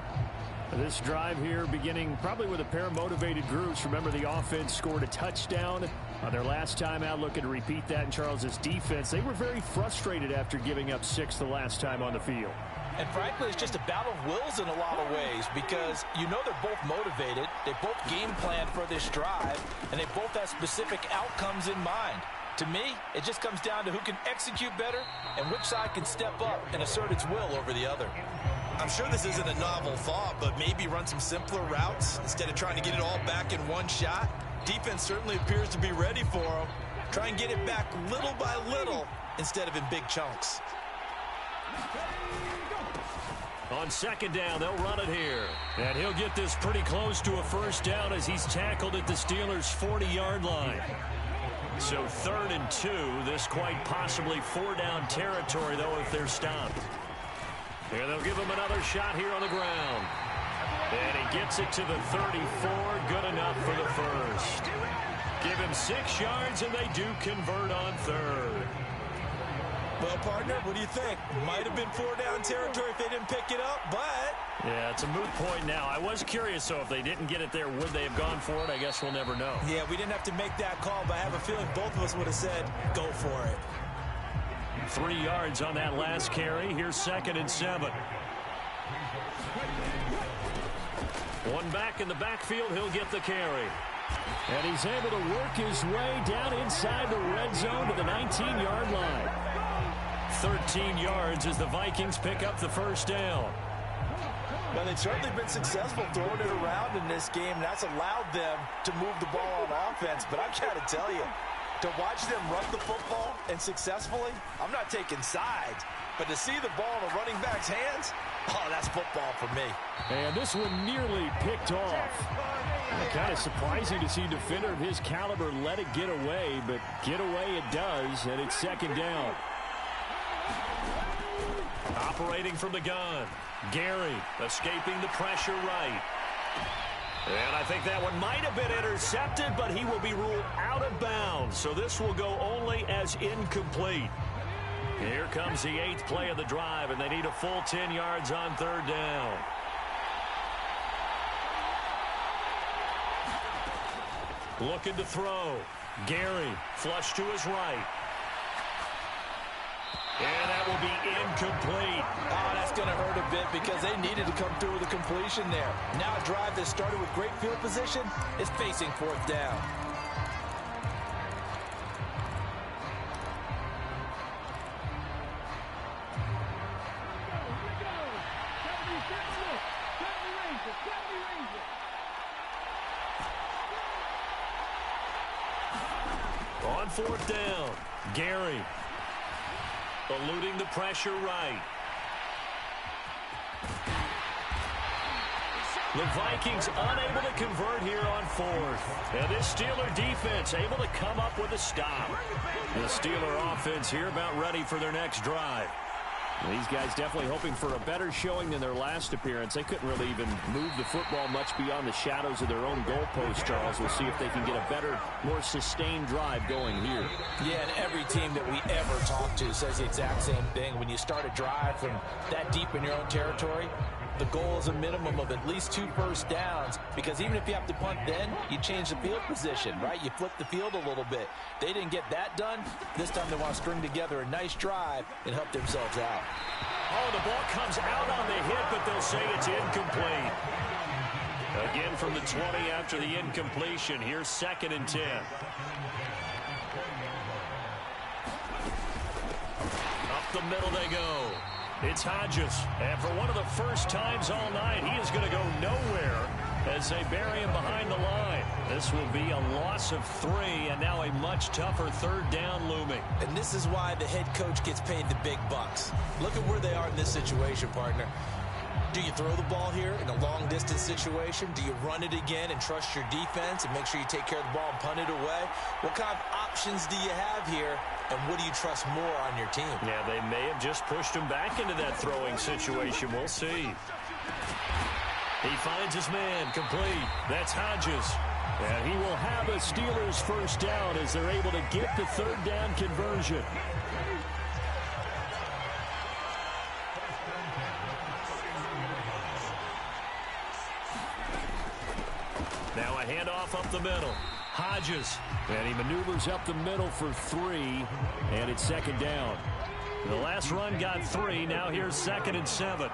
This drive here beginning probably with a pair of motivated groups. Remember, the offense scored a touchdown on their last time out. Looking to repeat that in Charles's defense. They were very frustrated after giving up 6 the last time on the field. And frankly, it's just a battle of wills in a lot of ways because you know they're both motivated. They both game plan for this drive, and they both have specific outcomes in mind. To me, it just comes down to who can execute better and which side can step up and assert its will over the other. I'm sure this isn't a novel thought, but maybe run some simpler routes instead of trying to get it all back in one shot. Defense certainly appears to be ready for them. Try and get it back little by little instead of in big chunks. On second down, they'll run it here. And he'll get this pretty close to a first down as he's tackled at the Steelers' 40-yard line. So 3rd and 2, this quite possibly 4-down territory, though, if they're stopped. And they'll give him another shot here on the ground. And he gets it to the 34, good enough for the first. Give him 6 yards, and they do convert on 3rd. Well, partner, what do you think? Might have been 4-down territory if they didn't pick it up, but... Yeah, it's a moot point now. I was curious, so if they didn't get it there, would they have gone for it? I guess we'll never know. Yeah, we didn't have to make that call, but I have a feeling both of us would have said, go for it. 3 yards on that last carry. Here's 2nd and 7. One back in the backfield. He'll get the carry. And he's able to work his way down inside the red zone to the 19-yard line. 13 yards as the Vikings pick up the first down. Well, they've certainly been successful throwing it around in this game. That's allowed them to move the ball on offense. But I've got to tell you, to watch them run the football and successfully, I'm not taking sides. But to see the ball in a running back's hands, oh, that's football for me. And this one nearly picked off. Kind of surprising to see a defender of his caliber let it get away, but get away it does, and it's 2nd down. Operating from the gun, Gary escaping the pressure right. And I think that one might have been intercepted, but he will be ruled out of bounds. So this will go only as incomplete. Here comes the 8th play of the drive, and they need a full 10 yards on 3rd down. Looking to throw. Gary, flush to his right. And that will be incomplete. Oh, that's going to hurt a bit because they needed to come through with a completion there. Now a drive that started with great field position is facing 4th down. On 4th down, Gary eluding the pressure right. The Vikings unable to convert here on 4th. And this Steeler defense able to come up with a stop. The Steeler offense here about ready for their next drive. These guys definitely hoping for a better showing than their last appearance. They couldn't really even move the football much beyond the shadows of their own goalpost, Charles. We'll see if they can get a better, more sustained drive going here. Yeah, and every team that we ever talk to says the exact same thing. When you start a drive from that deep in your own territory, the goal is a minimum of at least 2 first downs, because even if you have to punt then, you change the field position, right? You flip the field a little bit. They didn't get that done. This time they want to string together a nice drive and help themselves out. Oh, the ball comes out on the hit, but they'll say it's incomplete. Again from the 20 after the incompletion. Here's 2nd and 10. Up the middle they go. It's Hodges, and for one of the first times all night, he is going to go nowhere as they bury him behind the line. This will be a loss of 3, and now a much tougher 3rd down looming. And this is why the head coach gets paid the big bucks. Look at where they are in this situation, partner. Do you throw the ball here in a long-distance situation? Do you run it again and trust your defense and make sure you take care of the ball and punt it away? What kind of options do you have here, and what do you trust more on your team? Yeah, they may have just pushed him back into that throwing situation. We'll see. He finds his man, complete. That's Hodges. And he will have a Steelers first down as they're able to get the 3rd down conversion. Now a handoff up the middle. Hodges. And he maneuvers up the middle for 3. And it's 2nd down. The last run got 3. Now here's 2nd and 7.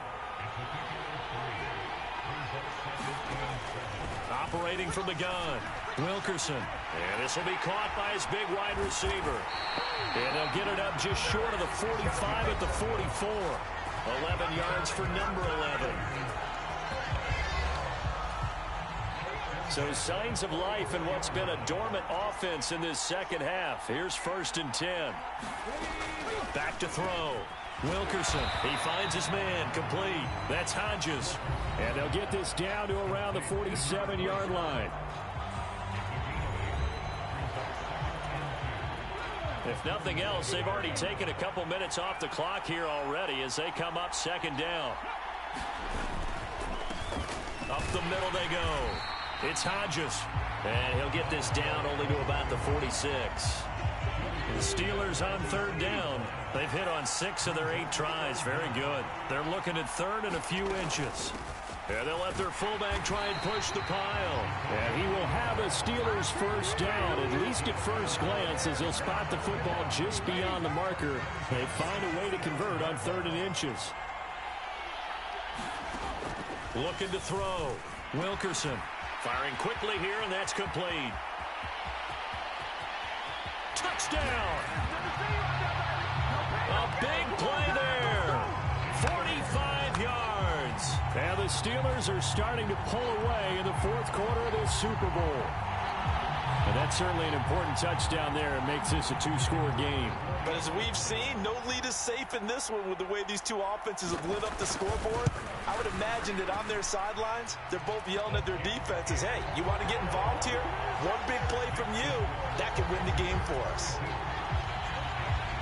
Operating from the gun. Wilkerson. And this will be caught by his big wide receiver. And they'll get it up just short of the 45 at the 44. 11 yards for number 11. So signs of life in what's been a dormant offense in this second half. Here's 1st and 10. Back to throw. Wilkerson, he finds his man, complete. That's Hodges. And they'll get this down to around the 47-yard line. If nothing else, they've already taken a couple minutes off the clock here already as they come up 2nd down. Up the middle they go. It's Hodges. And he'll get this down only to about the 46. The Steelers on 3rd down. They've hit on 6 of their 8 tries. Very good. They're looking at 3rd and a few inches. And they'll let their fullback try and push the pile. And he will have a Steelers first down, at least at first glance, as he'll spot the football just beyond the marker. They find a way to convert on 3rd and inches. Looking to throw. Wilkerson firing quickly here, and that's complete. Touchdown! A big play there. 45 yards. And the Steelers are starting to pull away in the 4th quarter of this Super Bowl. And that's certainly an important touchdown there. It makes this a 2-score game. But as we've seen, no lead is safe in this one with the way these two offenses have lit up the scoreboard. I would imagine that on their sidelines, they're both yelling at their defenses, hey, you want to get involved here? One big play from you, that could win the game for us.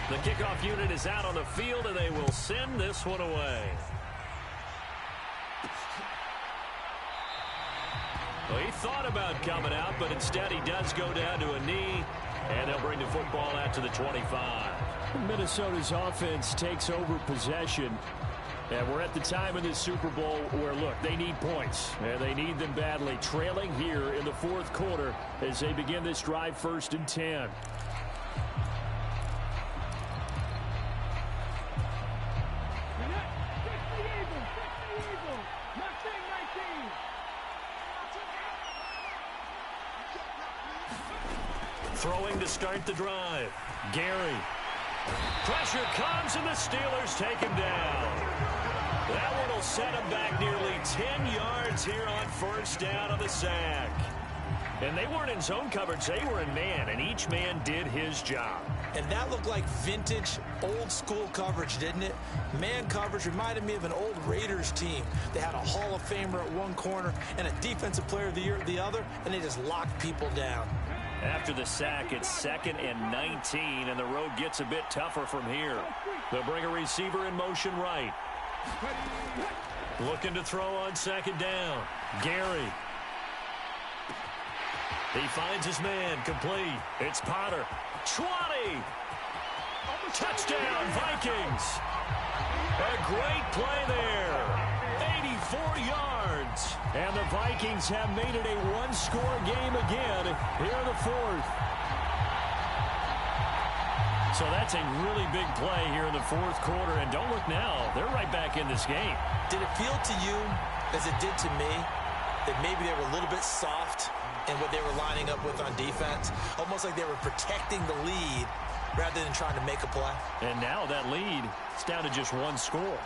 The kickoff unit is out on the field, and they will send this one away. Well, he thought about coming out, but instead he does go down to a knee, and they'll bring the football out to the 25. Minnesota's offense takes over possession. And we're at the time in this Super Bowl where, look, they need points. And they need them badly. Trailing here in the 4th quarter as they begin this drive 1st and 10. Throwing to start the drive. Gary. Pressure comes, and the Steelers take him down. That one will set him back nearly 10 yards here on 1st down on the sack. And they weren't in zone coverage. They were in man, and each man did his job. And that looked like vintage, old-school coverage, didn't it? Man coverage reminded me of an old Raiders team. They had a Hall of Famer at one corner and a Defensive Player of the Year at the other, and they just locked people down. After the sack, it's 2nd and 19, and the road gets a bit tougher from here. They'll bring a receiver in motion right. Looking to throw on 2nd down. Gary. He finds his man, complete. It's Potter. 20! Touchdown, Vikings! A great play there. 84 yards. And the Vikings have made it a one-score game again here in the 4th. So that's a really big play here in the 4th quarter. And don't look now, they're right back in this game. Did it feel to you, as it did to me, that maybe they were a little bit soft in what they were lining up with on defense? Almost like they were protecting the lead rather than trying to make a play. And now that lead is down to just one score.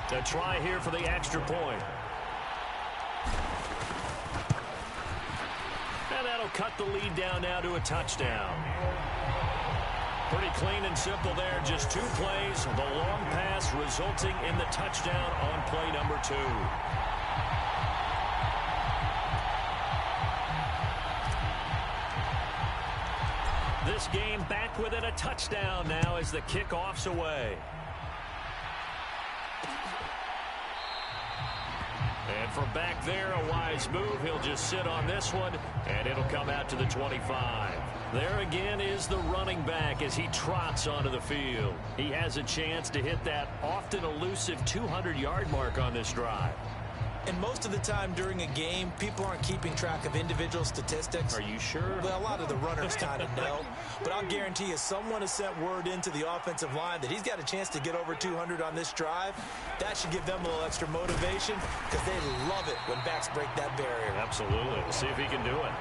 To try here for the extra point. And that'll cut the lead down now to a touchdown. Pretty clean and simple there. Just 2 plays. The long pass resulting in the touchdown on play number 2. This game back within a touchdown now as the kickoff's away. And from back there, a wise move. He'll just sit on this one, and it'll come out to the 25. There again is the running back as he trots onto the field. He has a chance to hit that often elusive 200-yard mark on this drive. And most of the time during a game, people aren't keeping track of individual statistics. Are you sure? Well, a lot of the runners kind of know. But I'll guarantee you, someone has sent word into the offensive line that he's got a chance to get over 200 on this drive. That should give them a little extra motivation because they love it when backs break that barrier. Absolutely. We'll see if he can do it.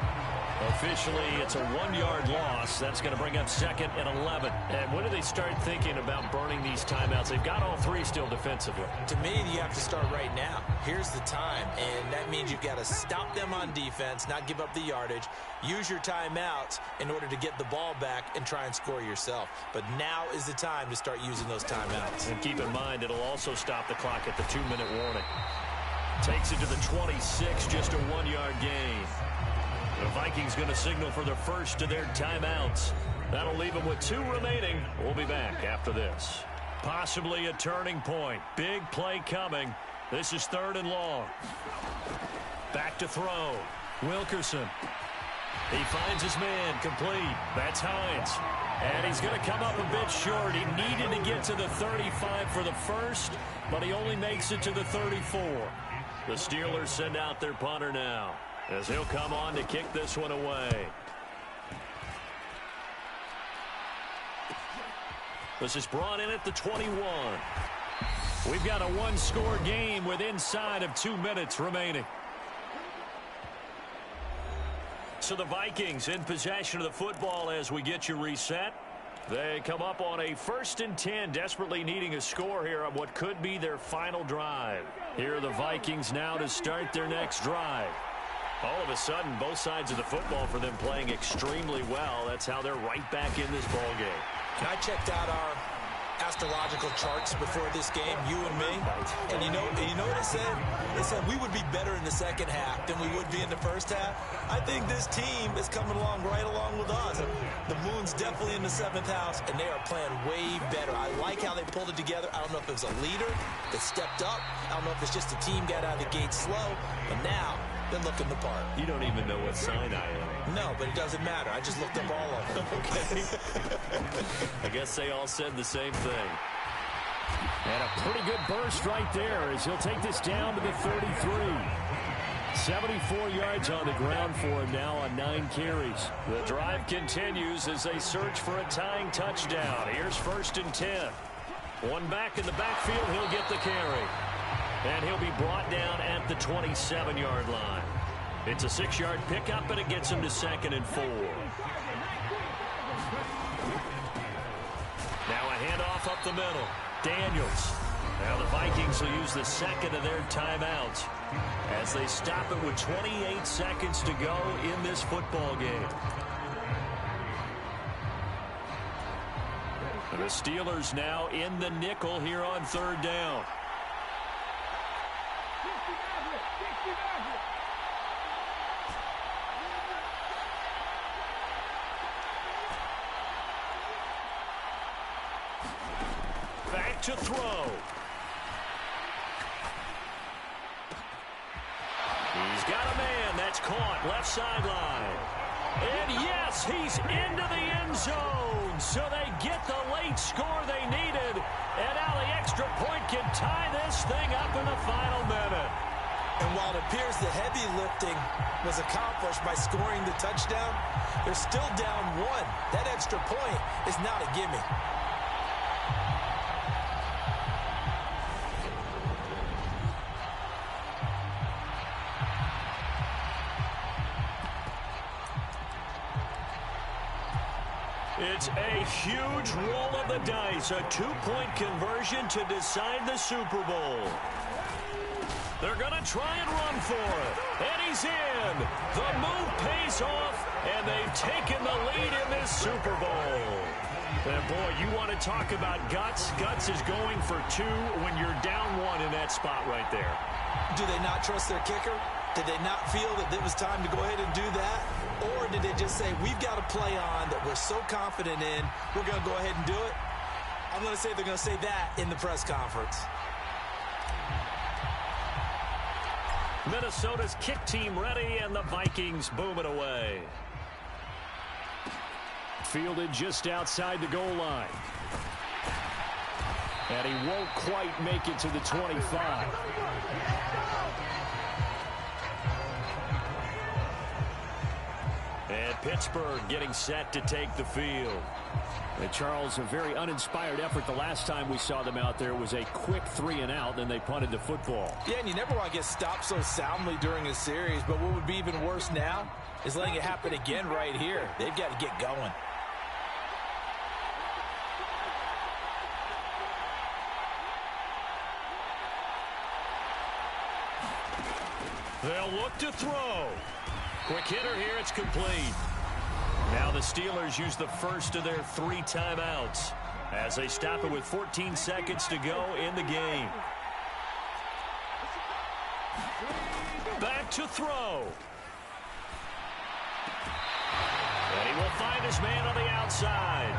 Officially, it's a 1-yard loss. That's going to bring up 2nd and 11. And when do they start thinking about burning these timeouts? They've got all 3 still defensively. To me, you have to start right now. Here's the time, and that means you've got to stop them on defense, not give up the yardage, use your timeouts in order to get the ball back and try and score yourself. But now is the time to start using those timeouts. And keep in mind, it'll also stop the clock at the 2-minute warning. Takes it to the 26, just a 1-yard gain. The Vikings going to signal for the first of their timeouts. That'll leave them with 2 remaining. We'll be back after this. Possibly a turning point. Big play coming. This is 3rd and long. Back to throw. Wilkerson. He finds his man, complete. That's Hines. And he's going to come up a bit short. He needed to get to the 35 for the first, but he only makes it to the 34. The Steelers send out their punter now, as he'll come on to kick this one away. This is brought in at the 21. We've got a 1-score game with inside of 2 minutes remaining. So the Vikings in possession of the football as we get you reset. They come up on a 1st and 10, desperately needing a score here on what could be their final drive. Here are the Vikings now to start their next drive. All of a sudden, both sides of the football for them playing extremely well. That's how they're right back in this ballgame. I checked out our astrological charts before this game, you and me, and you know what it said? It said we would be better in the second half than we would be in the first half. I think this team is coming along right along with us. The moon's definitely in the 7th house, and they are playing way better. I like how they pulled it together. I don't know if it was a leader that stepped up. I don't know if it's just the team got out of the gate slow, but now they're looking the part. You don't even know what sign I am. No, but it doesn't matter. I just looked up all of them. Okay. I guess they all said the same thing. And a pretty good burst right there as he'll take this down to the 33. 74 yards on the ground for him now on 9 carries. The drive continues as they search for a tying touchdown. Here's 1st and 10. One back in the backfield. He'll get the carry. And he'll be brought down at the 27-yard line. It's a 6-yard pickup, and it gets him to 2nd and 4. Now a handoff up the middle. Daniels. Now the Vikings will use the 2nd of their timeouts as they stop it with 28 seconds to go in this football game. And the Steelers now in the nickel here on 3rd down. Back to throw. He's got a man that's caught left sideline. And yes, he's into the end zone. So they get the late score they needed. And now the extra point can tie this thing up in the final minute. And while it appears the heavy lifting was accomplished by scoring the touchdown, they're still down one. That extra point is not a gimme. It's a huge roll of the dice, a two-point conversion to decide the Super Bowl. They're going to try and run for it, and he's in. The move pays off, and they've taken the lead in this Super Bowl. And boy, you want to talk about guts. Guts is going for two when you're down one in that spot right there. Do they not trust their kicker? Did they not feel that it was time to go ahead and do that? Or did they just say, we've got a play on that we're so confident in, we're going to go ahead and do it? I'm going to say they're going to say that in the press conference. Minnesota's kick team ready, and the Vikings boom it away. Fielded just outside the goal line. And he won't quite make it to the 25. And Pittsburgh getting set to take the field. And Charles, a very uninspired effort the last time we saw them out there. It was a quick 3-and-out, and they punted the football. Yeah, and you never want to get stopped so soundly during a series, but what would be even worse now is letting it happen again right here. They've got to get going. They'll look to throw. Quick hitter here, it's complete. Now the Steelers use the first of their 3 timeouts as they stop it with 14 seconds to go in the game. Back to throw. And he will find his man on the outside.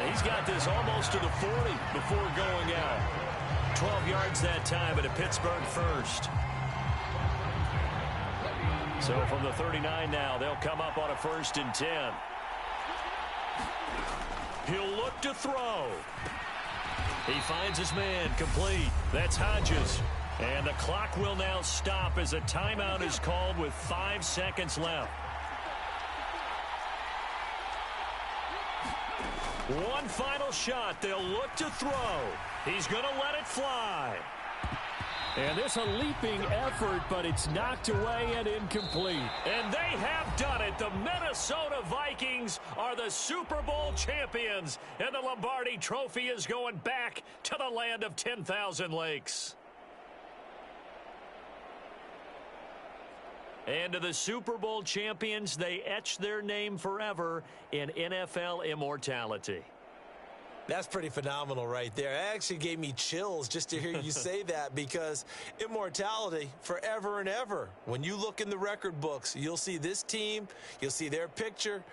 He's got this almost to the 40 before going out. 12 yards that time, but a Pittsburgh first. So from the 39 now, they'll come up on a 1st and 10. He'll look to throw. He finds his man complete. That's Hodges. And the clock will now stop as a timeout is called with 5 seconds left. One final shot. They'll look to throw. He's going to let it fly. And this a leaping effort, but it's knocked away and incomplete. And they have done it. The Minnesota Vikings are the Super Bowl champions. And the Lombardi Trophy is going back to the land of 10,000 lakes. And to the Super Bowl champions, they etch their name forever in NFL immortality. That's pretty phenomenal right there. It actually gave me chills just to hear you say that, because immortality forever and ever. When you look in the record books, you'll see this team, you'll see their picture,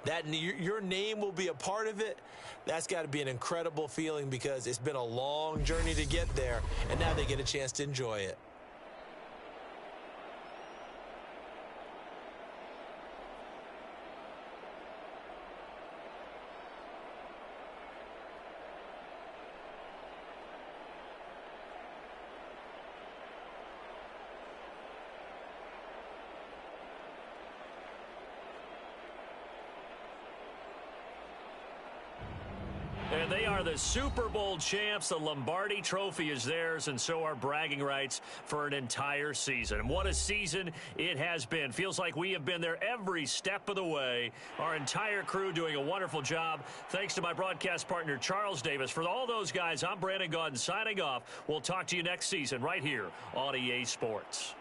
that your name will be a part of it. That's got to be an incredible feeling, because it's been a long journey to get there, and now they get a chance to enjoy it. And they are the Super Bowl champs. The Lombardi Trophy is theirs, and so are bragging rights for an entire season. And what a season it has been. Feels like we have been there every step of the way. Our entire crew doing a wonderful job. Thanks to my broadcast partner, Charles Davis. For all those guys, I'm Brandon Gaudin signing off. We'll talk to you next season right here on EA Sports.